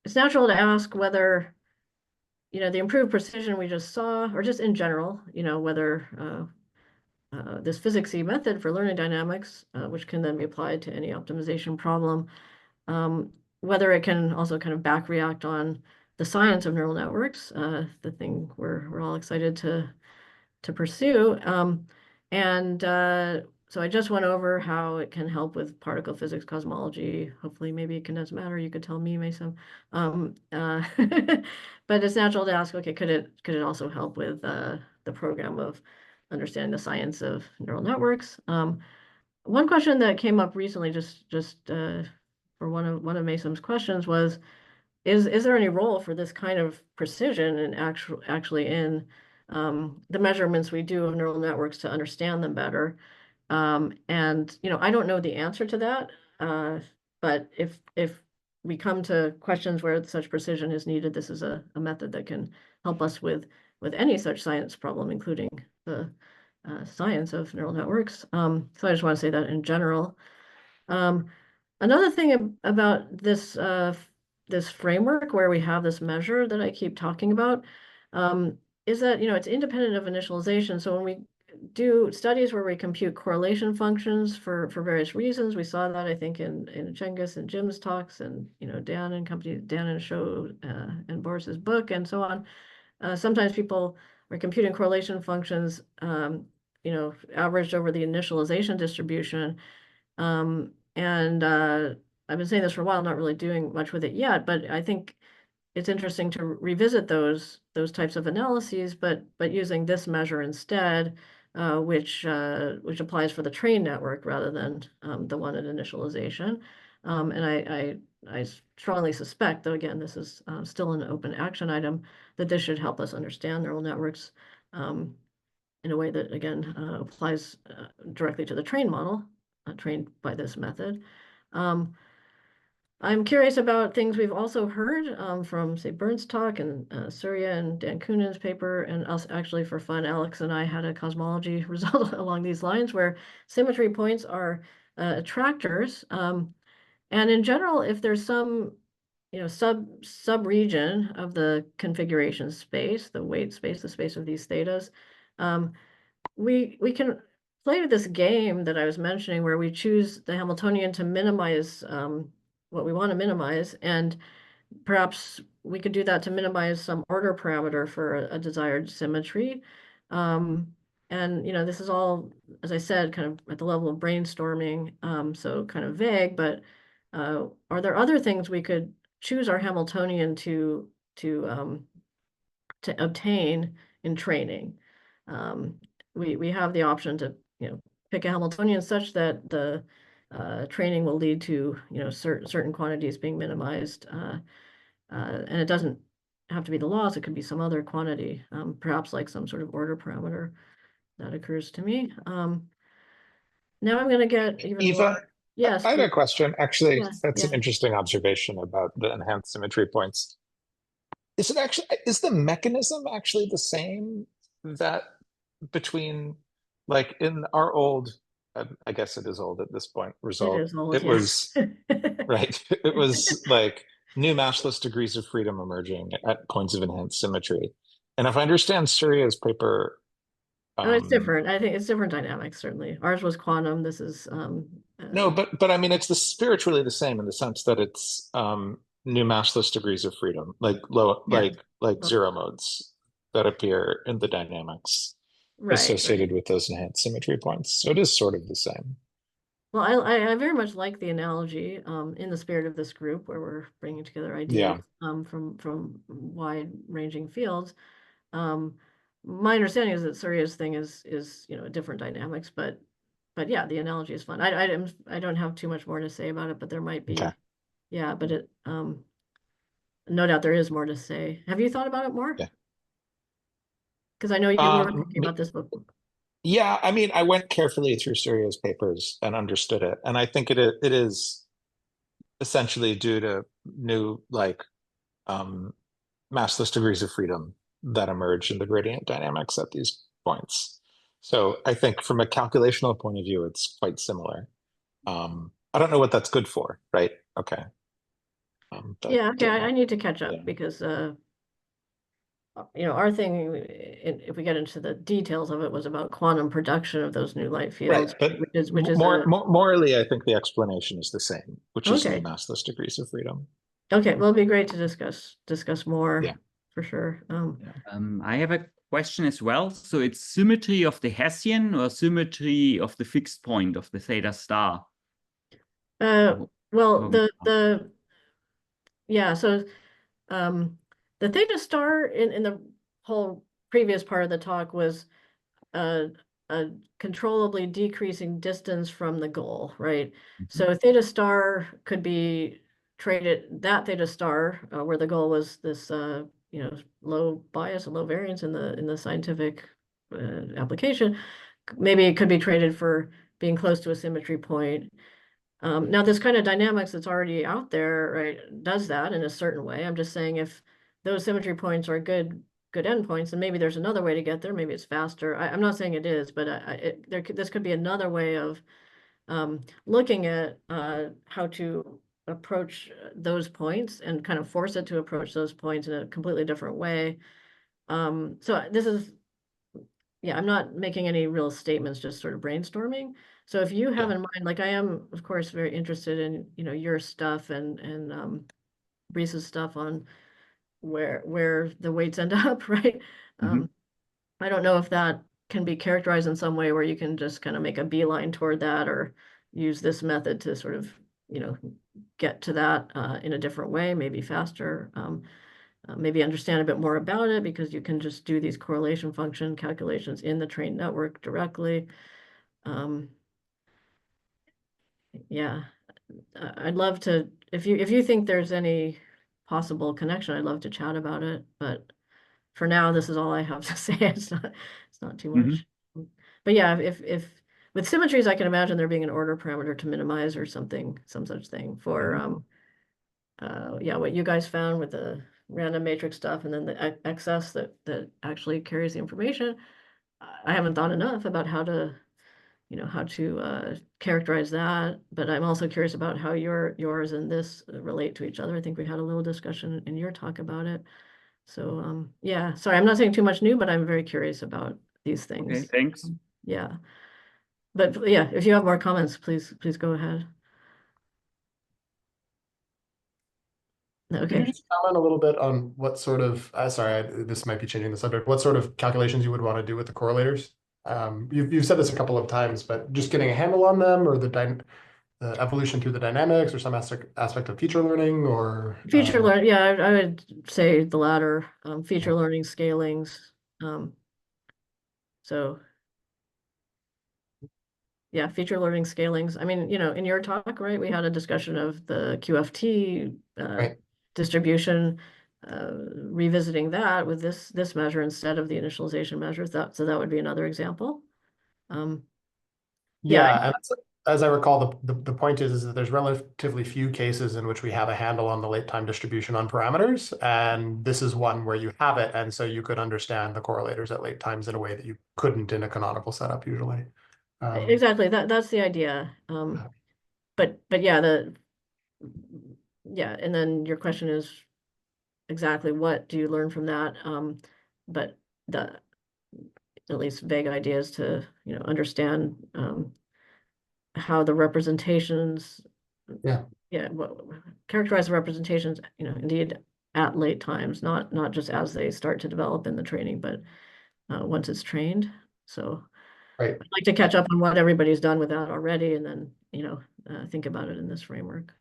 it's natural to ask whether the improved precision we just saw, or just in general, whether this physicsy method for learning dynamics, which can then be applied to any optimization problem, whether it can also kind of back react on the science of neural networks, the thing we're all excited to pursue. So I just went over how it can help with particle physics cosmology. Hopefully, maybe condensed matter. You could tell me, Mason. But it's natural to ask, okay, could it also help with the program of understanding the science of neural networks? One question that came up recently, just for one of Mason's questions was, is there any role for this kind of precision and actually in the measurements we do of neural networks to understand them better? And I don't know the answer to that, but if we come to questions where such precision is needed, this is a method that can help us with any such science problem, including the science of neural networks. So I just want to say that in general. Another thing about this this framework where we have this measure that I keep talking about is that it's independent of initialization. So when we do studies where we compute correlation functions for various reasons, we saw that I think in Cengiz and Jim's talks, and Dan and Shou and Boris's book, and so on. Sometimes people are computing correlation functions, averaged over the initialization distribution. And I've been saying this for a while, not really doing much with it yet, but I think it's interesting to revisit those types of analyses, but using this measure instead, which applies for the trained network rather than the one at initialization. And I strongly suspect, though again, this is still an open action item, that this should help us understand neural networks in a way that, again, applies directly to the trained model, trained by this method. I'm curious about things we've also heard from, say, Bernd's talk and Surya and Dan Kunin's paper, and us actually, for fun, Alex and I had a cosmology result along these lines where symmetry points are attractors. And in general, if there's some sub-region of the configuration space, the weight space, the space of these thetas, we can play with this game that I was mentioning where we choose the Hamiltonian to minimize what we want to minimize, and perhaps we could do that to minimize some order parameter for a desired symmetry. And this is all, as I said, kind of at the level of brainstorming, so kind of vague, but are there other things we could choose our Hamiltonian to obtain in training? We have the option to pick a Hamiltonian such that the training will lead to, certain quantities being minimized. And it doesn't have to be the loss, it could be some other quantity, perhaps like some sort of order parameter. That occurs to me. Now I'm going to get even Eva, more. Yes. I had a question. Actually, Yes, that's an yeah. interesting observation about the enhanced symmetry points. Is the mechanism actually the same that between, like in our old, I guess it is old at this point, result? It is old, It yes. was, right. It was like new massless degrees of freedom emerging at points of enhanced symmetry. And if I understand Surya's paper, Oh, it's different. I think it's different dynamics, certainly. Ours was quantum. This is no, but I mean, it's spiritually the same in the sense that it's new massless degrees of freedom, like low, Yeah. like zero modes that appear in the dynamics associated with those enhanced symmetry points. So it is sort of the same. Well, I very much like the analogy in the spirit of this group where we're bringing together ideas from wide-ranging fields. My understanding is that Surya's thing is different dynamics, but yeah, the analogy is fun. I don't have too much more to say about it, but there might be. Okay. Yeah, but it no doubt there is more to say. Have you thought about it more? Yeah. Because I know you were thinking about this before. Yeah, I mean, I went carefully through Surya's papers and understood it, and I think it is essentially due to new massless degrees of freedom that emerge in the gradient dynamics at these points. So I think from a calculational point of view, it's quite similar. I don't know what that's good for, right? Okay. Yeah, okay, I need to catch up because our thing, if we get into the details of it, was about quantum production of those new light fields, right, but which is morally, I think the explanation is the same, which is new okay. massless degrees of freedom. Okay, well, it'd be great to discuss more for sure. I have a question as well. So it's symmetry of the Hessian or symmetry of the fixed point of the theta star? Well, so the theta star in the whole previous part of the talk was a controllably decreasing distance from the goal, right? So theta star could be traded, that theta star where the goal was this low bias and low variance in the scientific application, maybe it could be traded for being close to a symmetry point. Now this kind of dynamics that's already out there, right, does that in a certain way. I'm just saying if those symmetry points are good endpoints, and maybe there's another way to get there. Maybe it's faster. I'm not saying it is, but this could be another way of looking at how to approach those points and kind of force it to approach those points in a completely different way. So this is, I'm not making any real statements, just sort of brainstorming. So if you have in mind, like I am, of course, very interested in, your stuff and Breeze's stuff on where the weights end up, right? I don't know if that can be characterized in some way where you can just kind of make a beeline toward that or use this method to sort of, get to that in a different way, maybe faster. Maybe understand a bit more about it because you can just do these correlation function calculations in the trained network directly. Yeah, I'd love to, if you think there's any possible connection, I'd love to chat about it, but for now, this is all I have to say. It's not too much. But yeah, if with symmetries, I can imagine there being an order parameter to minimize or something, some such thing for what you guys found with the random matrix stuff and then the excess that actually carries the information. I haven't thought enough about how to characterize that, but I'm also curious about how yours and this relate to each other. I think we had a little discussion in your talk about it. So yeah, sorry, I'm not saying too much new, but I'm very curious about these things. Okay, thanks. Yeah. But yeah, if you have more comments, please go ahead. Could you Okay. just comment a little bit on what sort of, this might be changing the subject, what sort of calculations you would want to do with the correlators? You've said this a couple of times, but just getting a handle on them or the evolution through the dynamics or some aspect of feature learning or feature learning. Yeah, I would say the latter, feature learning, scalings. So yeah, feature learning scalings. I mean, in your talk, right, we had a discussion of the QFT Right. distribution, revisiting that with this measure instead of the initialization measures. So that would be another example. Yeah, and as I recall, the point is that there's relatively few cases in which we have a handle on the late time distribution on parameters, and this is one where you have it, and so you could understand the correlators at late times in a way that you couldn't in a canonical setup usually. Exactly, that's the idea. But yeah, and then your question is exactly what do you learn from that? But the at least vague ideas to understand how the representations characterize the representations indeed at late times, not just as they start to develop in the training, but once it's trained. So Right. I'd like to catch up on what everybody's done with that already, and then think about it in this framework.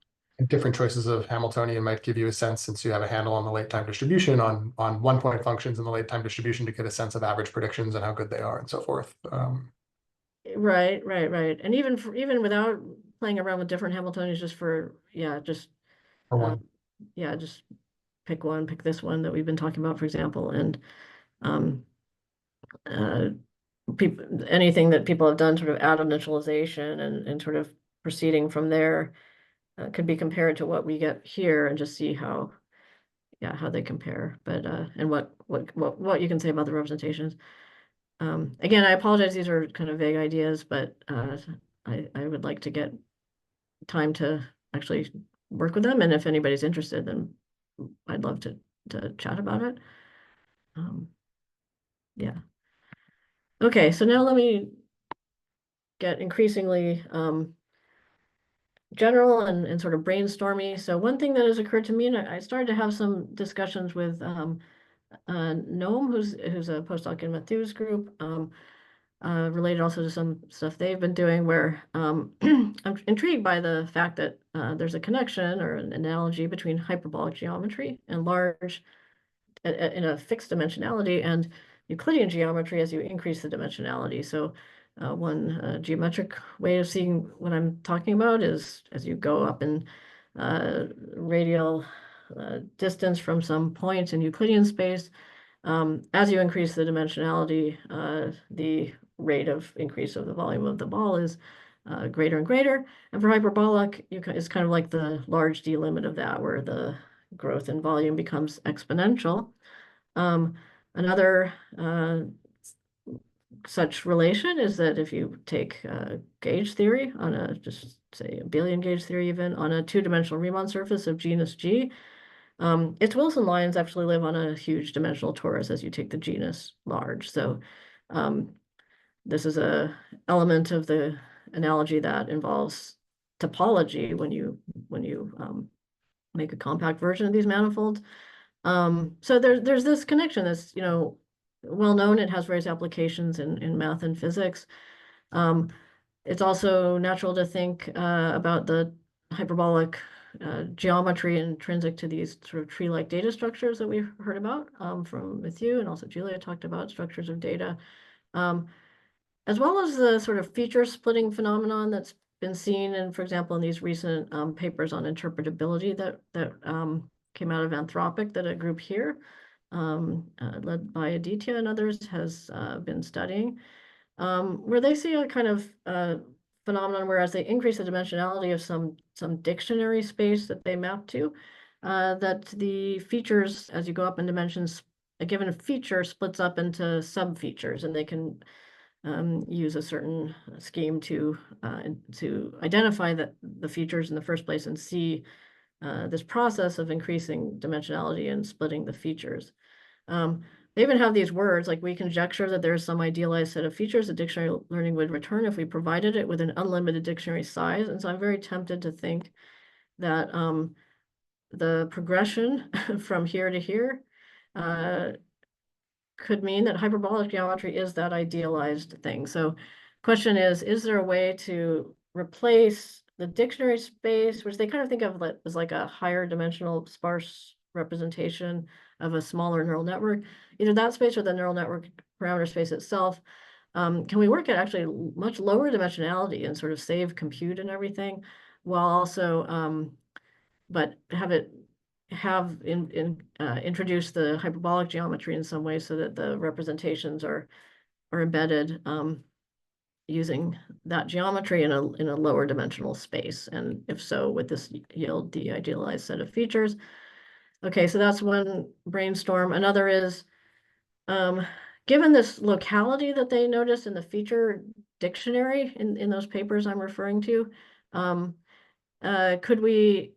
Different choices of Hamiltonian might give you a sense, since you have a handle on the late time distribution on 1-point functions in the late time distribution, to get a sense of average predictions and how good they are and so forth. Right. And even without playing around with different Hamiltonians, just For one. just pick this one that we've been talking about, for example, and anything that people have done sort of out of initialization and sort of proceeding from there could be compared to what we get here and just see how they compare, but and what you can say about the representations. Again, I apologize, these are kind of vague ideas, but I would like to get time to actually work with them, and if anybody's interested, then I'd love to chat about it. Yeah. Okay, so now let me get increasingly general and sort of brainstormy. So one thing that has occurred to me, and I started to have some discussions with Noam, who's a postdoc in Matthew's group, related also to some stuff they've been doing, where I'm intrigued by the fact that there's a connection or an analogy between hyperbolic geometry and large in a fixed dimensionality and Euclidean geometry as you increase the dimensionality. So one geometric way of seeing what I'm talking about is as you go up in radial distance from some point in Euclidean space, as you increase the dimensionality, the rate of increase of the volume of the ball is greater and greater. And for hyperbolic, it's kind of like the large D limit of that, where the growth in volume becomes exponential. Another such relation is that if you take gauge theory on a, just say a billion gauge theory even, on a two-dimensional Riemann surface of genus G, its Wilson lines actually live on a huge dimensional torus as you take the genus large. So this is a element of the analogy that involves topology when you make a compact version of these manifolds. So there's this connection that's well known. It has various applications in math and physics. It's also natural to think about the hyperbolic geometry intrinsic to these sort of tree-like data structures that we've heard about from Matthew, and also Julia talked about structures of data, as well as the sort of feature splitting phenomenon that's been seen in, for example, in these recent papers on interpretability that came out of Anthropic, that a group here led by Aditya and others has been studying, where they see a kind of phenomenon where as they increase the dimensionality of some dictionary space that they map to, that the features, as you go up in dimensions, a given feature splits up into sub-features, and they can use a certain scheme to identify the features in the first place and see this process of increasing dimensionality and splitting the features. They even have these words like, we conjecture that there is some idealized set of features that dictionary learning would return if we provided it with an unlimited dictionary size. And so I'm very tempted to think that the progression from here to here could mean that hyperbolic geometry is that idealized thing. So question is there a way to replace the dictionary space, which they kind of think of as like a higher dimensional sparse representation of a smaller neural network, either that space or the neural network parameter space itself, can we work at actually much lower dimensionality and sort of save compute and everything, while also, but introduce the hyperbolic geometry in some way so that the representations are embedded using that geometry in a lower dimensional space, and if so, would this yield the idealized set of features? Okay, so that's one brainstorm. Another is, given this locality that they noticed in the feature dictionary in those papers I'm referring to, could we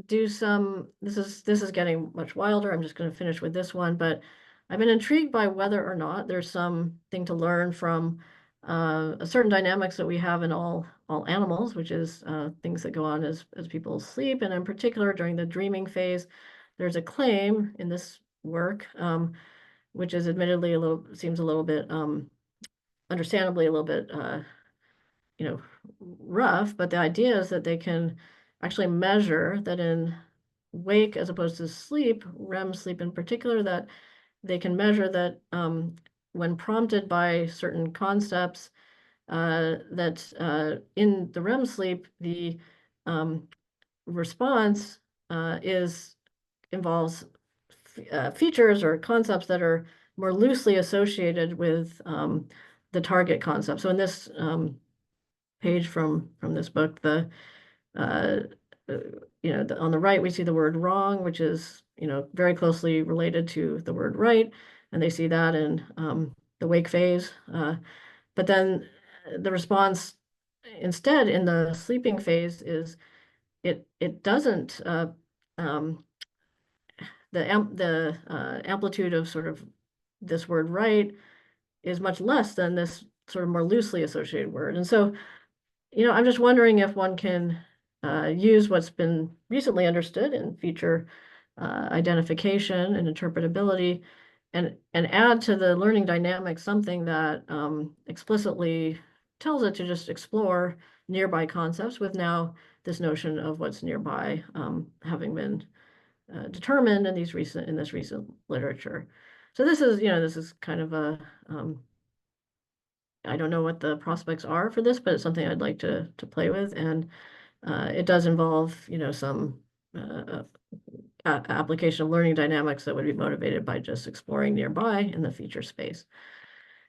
do some, this is getting much wilder. I'm just going to finish with this one, but I've been intrigued by whether or not there's something to learn from a certain dynamics that we have in all animals, which is things that go on as people sleep, and in particular during the dreaming phase. There's a claim in this work, which is admittedly seems a little bit understandably a little bit rough, but the idea is that they can actually measure that in wake as opposed to sleep, REM sleep in particular, that they can measure that when prompted by certain concepts, that in the REM sleep, the response involves features or concepts that are more loosely associated with the target concept. So in this page from this book, on the right, we see the word wrong, which is, very closely related to the word right. And they see that in the wake phase. But then the response instead in the sleeping phase is it doesn't, the amplitude of sort of this word right is much less than this sort of more loosely associated word. And so, I'm just wondering if one can use what's been recently understood in feature identification and interpretability, and add to the learning dynamic something that explicitly tells it to just explore nearby concepts, with now this notion of what's nearby having been determined in this recent literature. So this is kind of a I don't know what the prospects are for this, but it's something I'd like to play with, and it does involve some application of learning dynamics that would be motivated by just exploring nearby in the feature space.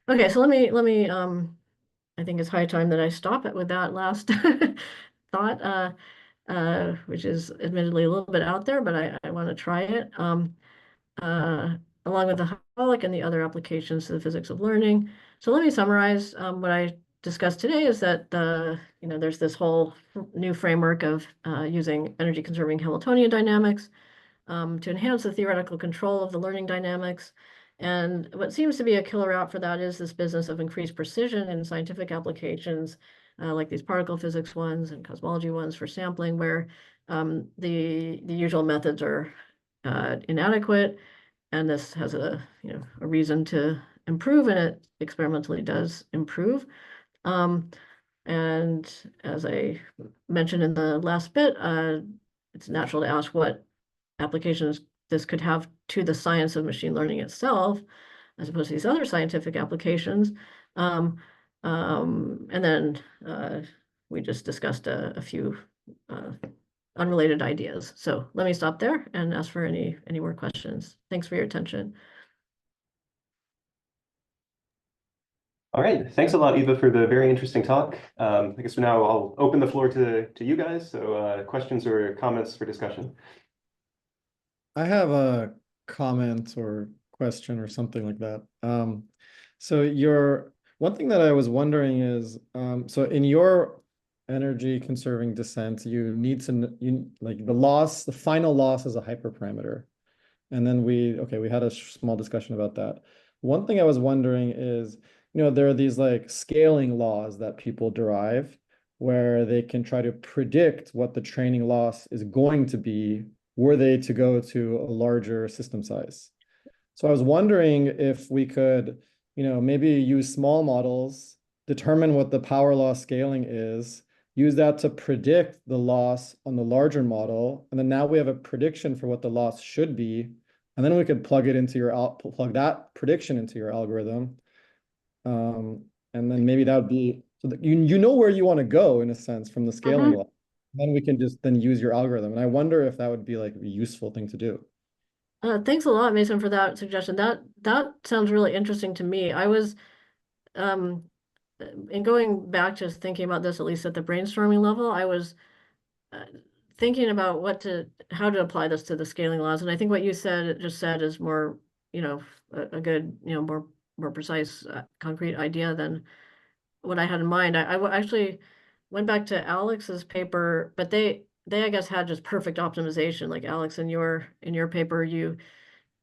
Okay, so let me I think it's high time that I stop it with that last thought, which is admittedly a little bit out there, but I want to try it. Along with the hyperbolic and the other applications to the physics of learning. So let me summarize what I discussed today is that there's this whole new framework of using energy-conserving Hamiltonian dynamics to enhance the theoretical control of the learning dynamics. And what seems to be a killer app for that is this business of increased precision in scientific applications, like these particle physics ones and cosmology ones for sampling, where the usual methods are inadequate. And this has a reason to improve, and it experimentally does improve. And as I mentioned in the last bit, it's natural to ask what applications this could have to the science of machine learning itself, as opposed to these other scientific applications. And then we just discussed a few unrelated ideas. So let me stop there and ask for any more questions. Thanks for your attention. All right, thanks a lot, Eva, for the very interesting talk. I guess for now I'll open the floor to you guys. So questions or comments for discussion. I have a comment or question or something like that. So one thing that I was wondering is, so in your energy conserving descent, you need to like the final loss is a hyperparameter. And then we had a small discussion about that. One thing I was wondering is, there are these like scaling laws that people derive where they can try to predict what the training loss is going to be were they to go to a larger system size. So I was wondering if we could, maybe use small models, determine what the power loss scaling is, use that to predict the loss on the larger model, and then now we have a prediction for what the loss should be, and then we could plug that prediction into your algorithm. And then maybe that would be, so that you know where you want to go in a sense from the scaling law. Then we can just then use your algorithm. And I wonder if that would be like a useful thing to do. Thanks a lot, Mason, for that suggestion. That sounds really interesting to me. I was in going back to thinking about this, at least at the brainstorming level, I was thinking about how to apply this to the scaling laws. And I think what you just said is more, a good, more precise, concrete idea than what I had in mind. I actually went back to Alex's paper, but they I guess had just perfect optimization. Like Alex, in your paper, you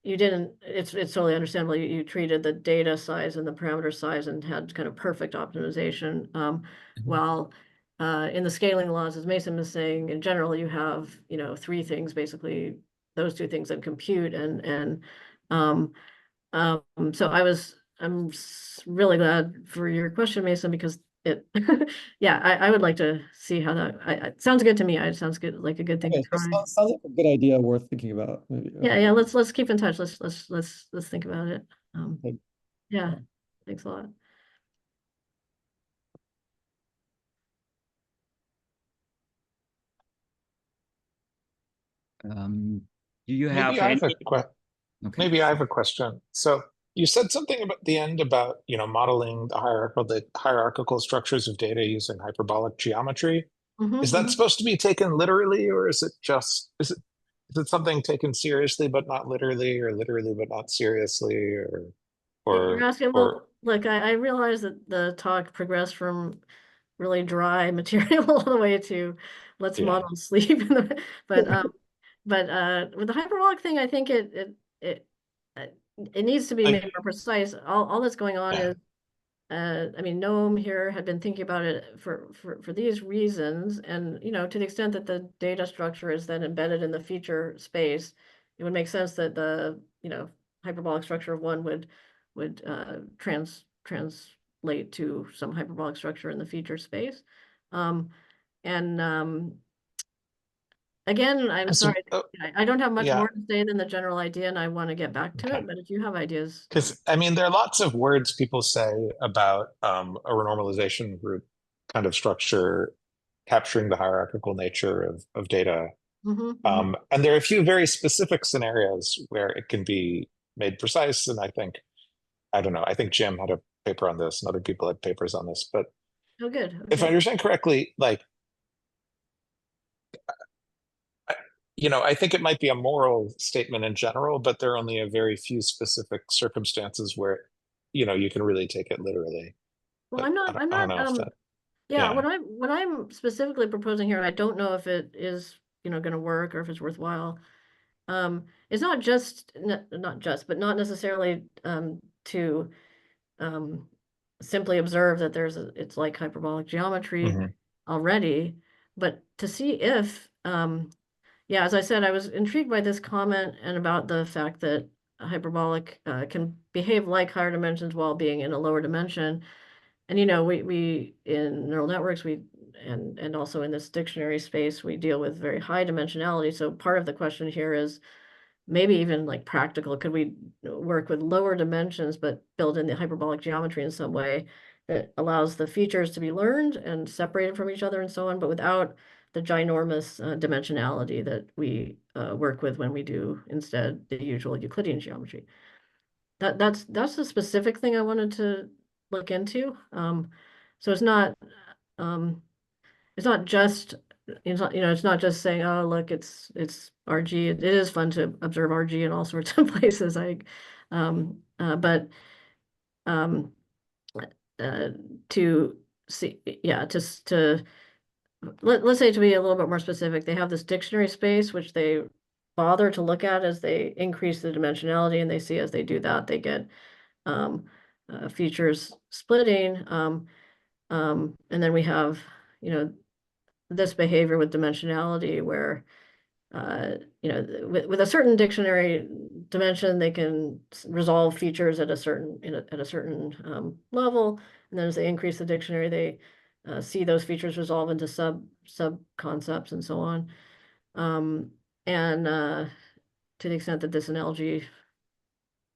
didn't, it's totally understandable. You treated the data size and the parameter size and had kind of perfect optimization. While in the scaling laws, as Mason was saying, in general, you have, three things, basically those two things, and compute so I'm really glad for your question, Mason, because yeah, I would like to see how that, it sounds good to me. It sounds good, like a good thing to Okay, try. sounds like a good idea worth thinking about. Maybe. Yeah, yeah, let's keep in touch. Let's think about it. Okay. Yeah, thanks a lot. Do you have Maybe I have any? a Okay. maybe I have a question. So you said something about the end about, modeling the hierarchical structures of data using hyperbolic geometry. Is that supposed to be taken literally, or is it something taken seriously but not literally, or literally but not seriously, You're asking, or well, look, I realize that the talk progressed from really dry material all the way to let's Yeah. model sleep. But with the hyperbolic thing, I think it needs to be made more precise. All that's going on Yeah. is I mean, Noam here had been thinking about it for these reasons, and to the extent that the data structure is then embedded in the feature space, it would make sense that the hyperbolic structure of one would translate to some hyperbolic structure in the feature space. And again, I'm sorry, I don't have much more to say than the general idea, and I want to get back to it. But if you have ideas, because I mean, there are lots of words people say about a renormalization group kind of structure capturing the hierarchical nature of data. And there are a few very specific scenarios where it can be made precise. And I don't know, I think Jim had a paper on this and other people had papers on this, but oh, good. if I Okay. understand correctly, like, I think it might be a moral statement in general, but there are only a very few specific circumstances where, you can really take it literally. Well, But I'm not, I don't know if that, yeah, yeah. what I'm specifically proposing here, I don't know if it is, going to work or if it's worthwhile. It's not just, but not necessarily to simply observe that it's like hyperbolic geometry already, but to see if, yeah, as I said, I was intrigued by this comment and about the fact that hyperbolic can behave like higher dimensions while being in a lower dimension. And we in neural networks, and also in this dictionary space, we deal with very high dimensionality. So part of the question here is maybe even like practical. Could we work with lower dimensions, but build in the hyperbolic geometry in some way that allows the features to be learned and separated from each other and so on, but without the ginormous dimensionality that we work with when we do instead the usual Euclidean geometry. That's the specific thing I wanted to look into. So it's not just it's not just saying, oh look, it's RG. It is fun to observe RG in all sorts of places. But to see, yeah, just to let's say, to be a little bit more specific, they have this dictionary space which they bother to look at as they increase the dimensionality, and they see as they do that they get features splitting, and then we have this behavior with dimensionality where with a certain dictionary dimension they can resolve features at a certain level, and then as they increase the dictionary they see those features resolve into sub concepts and so on, and to the extent that this analogy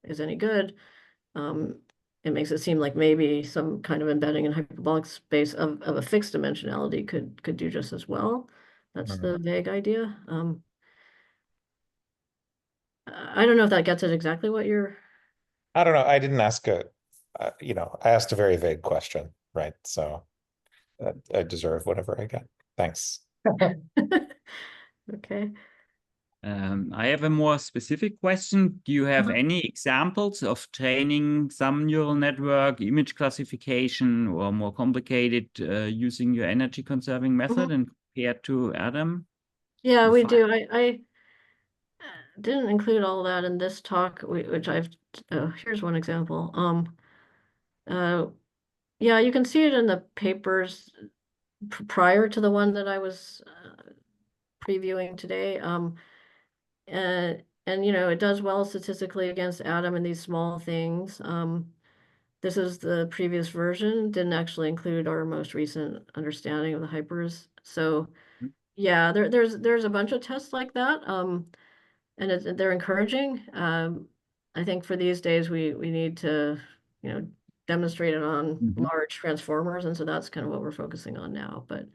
is any good, it makes it seem like maybe some kind of embedding in hyperbolic space of a fixed dimensionality could do just as well. That's the vague idea. I don't know if that gets at exactly what you're. I don't know. I didn't ask I asked a very vague question, right? So I deserve whatever I get. Thanks. Okay. I have a more specific question. Do you have any examples of training some neural network, image classification, or more complicated using your energy conserving method and compared to Adam? Yeah, we do. I didn't include all that in this talk, which I've. Here's one example. Yeah, you can see it in the papers prior to the one that I was previewing today. And it does well statistically against Adam in these small things. This is the previous version, didn't actually include our most recent understanding of the hypers. So yeah, there's a bunch of tests like that. And they're encouraging. I think for these days we need to, demonstrate it on large transformers, and so that's kind of what we're focusing on now. But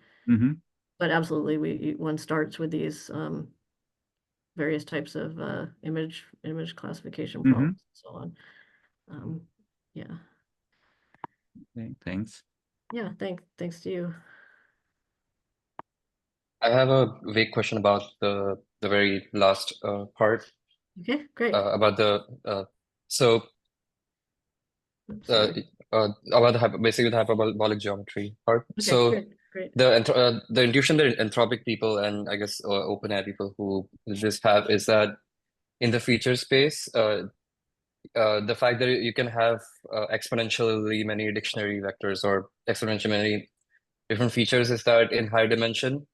absolutely, one starts with these various types of image classification problems and so on. Yeah. Okay, thanks. Yeah, thanks to you. I have a vague question about the very last part. Okay, great. About the so about basically the hyperbolic geometry part. Okay, So great. the intuition that anthropic people and I guess OpenAI people who just have is that in the feature space, the fact that you can have exponentially many dictionary vectors or exponentially many different features is that in higher dimension,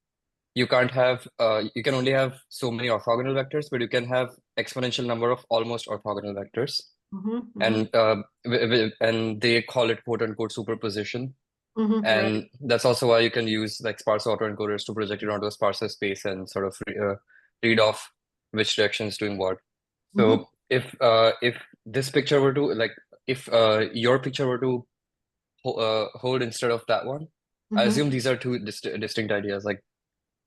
you can't have you can only have so many orthogonal vectors, but you can have exponential number of almost orthogonal vectors. And and they call it quote unquote superposition. And that's also why you can use like sparse autoencoders to project it onto a sparser space and sort of read off which direction is doing what. So if this picture were to if your picture were to hold instead of that one, I assume these are two distinct ideas, like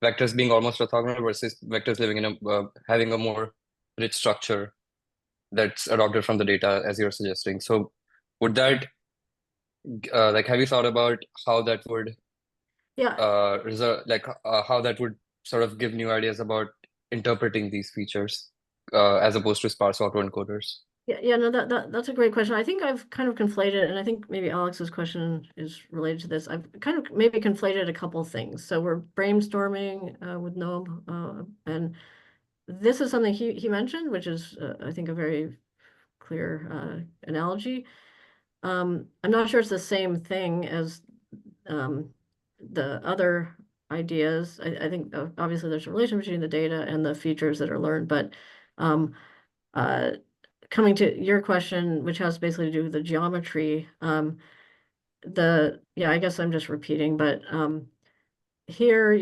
vectors being almost orthogonal versus vectors living in a having a more rich structure that's adopted from the data, as you're suggesting. So would that have you thought about how that would result, how that would sort of give new ideas about interpreting these features as opposed to sparse autoencoders? Yeah, no, that's a great question. I think I've kind of conflated, and I think maybe Alex's question is related to this. I've kind of maybe conflated a couple things. So we're brainstorming with Noam, and this is something he mentioned, which is I think a very clear analogy. I'm not sure it's the same thing as the other ideas. I think obviously there's a relation between the data and the features that are learned, but coming to your question, which has basically to do with the geometry, I guess I'm just repeating, but here,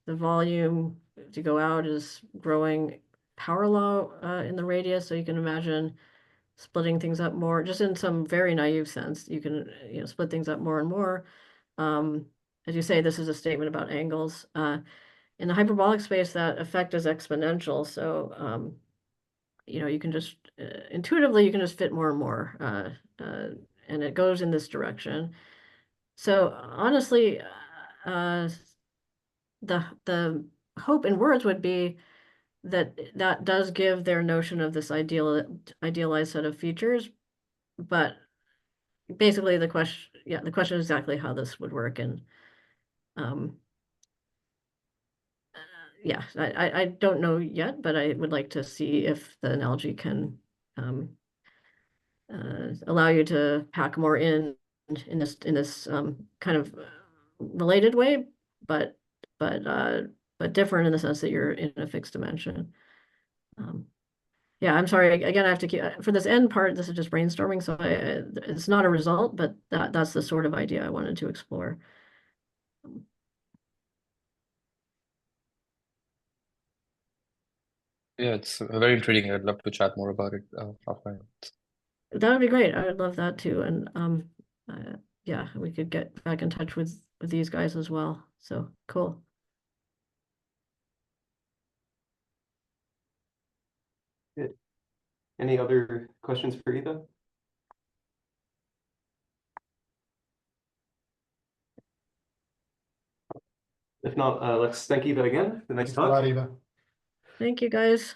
the volume to go out is growing power law in the radius, so you can imagine splitting things up more, just in some very naive sense. You can split things up more and more. As you say, this is a statement about angles. In the hyperbolic space, that effect is exponential, so you can just intuitively you can just fit more and more, and it goes in this direction. So honestly, the hope in words would be that does give their notion of this idealized set of features, but basically the question is exactly how this would work, and I don't know yet, but I would like to see if the analogy can allow you to pack more in this kind of related way, but different in the sense that you're in a fixed dimension. Yeah, I'm sorry. Again, I have to keep for this end part. This is just brainstorming, so it's not a result, but that's the sort of idea I wanted to explore. Yeah, it's very intriguing. I'd love to chat more about it offline. that would be great. I would love that too. And yeah, we could get back in touch with these guys as well. So cool. Good. Any other questions for Eva? If not, let's thank Eva again. The next Thanks a lot, talk. Eva. Thank you, guys.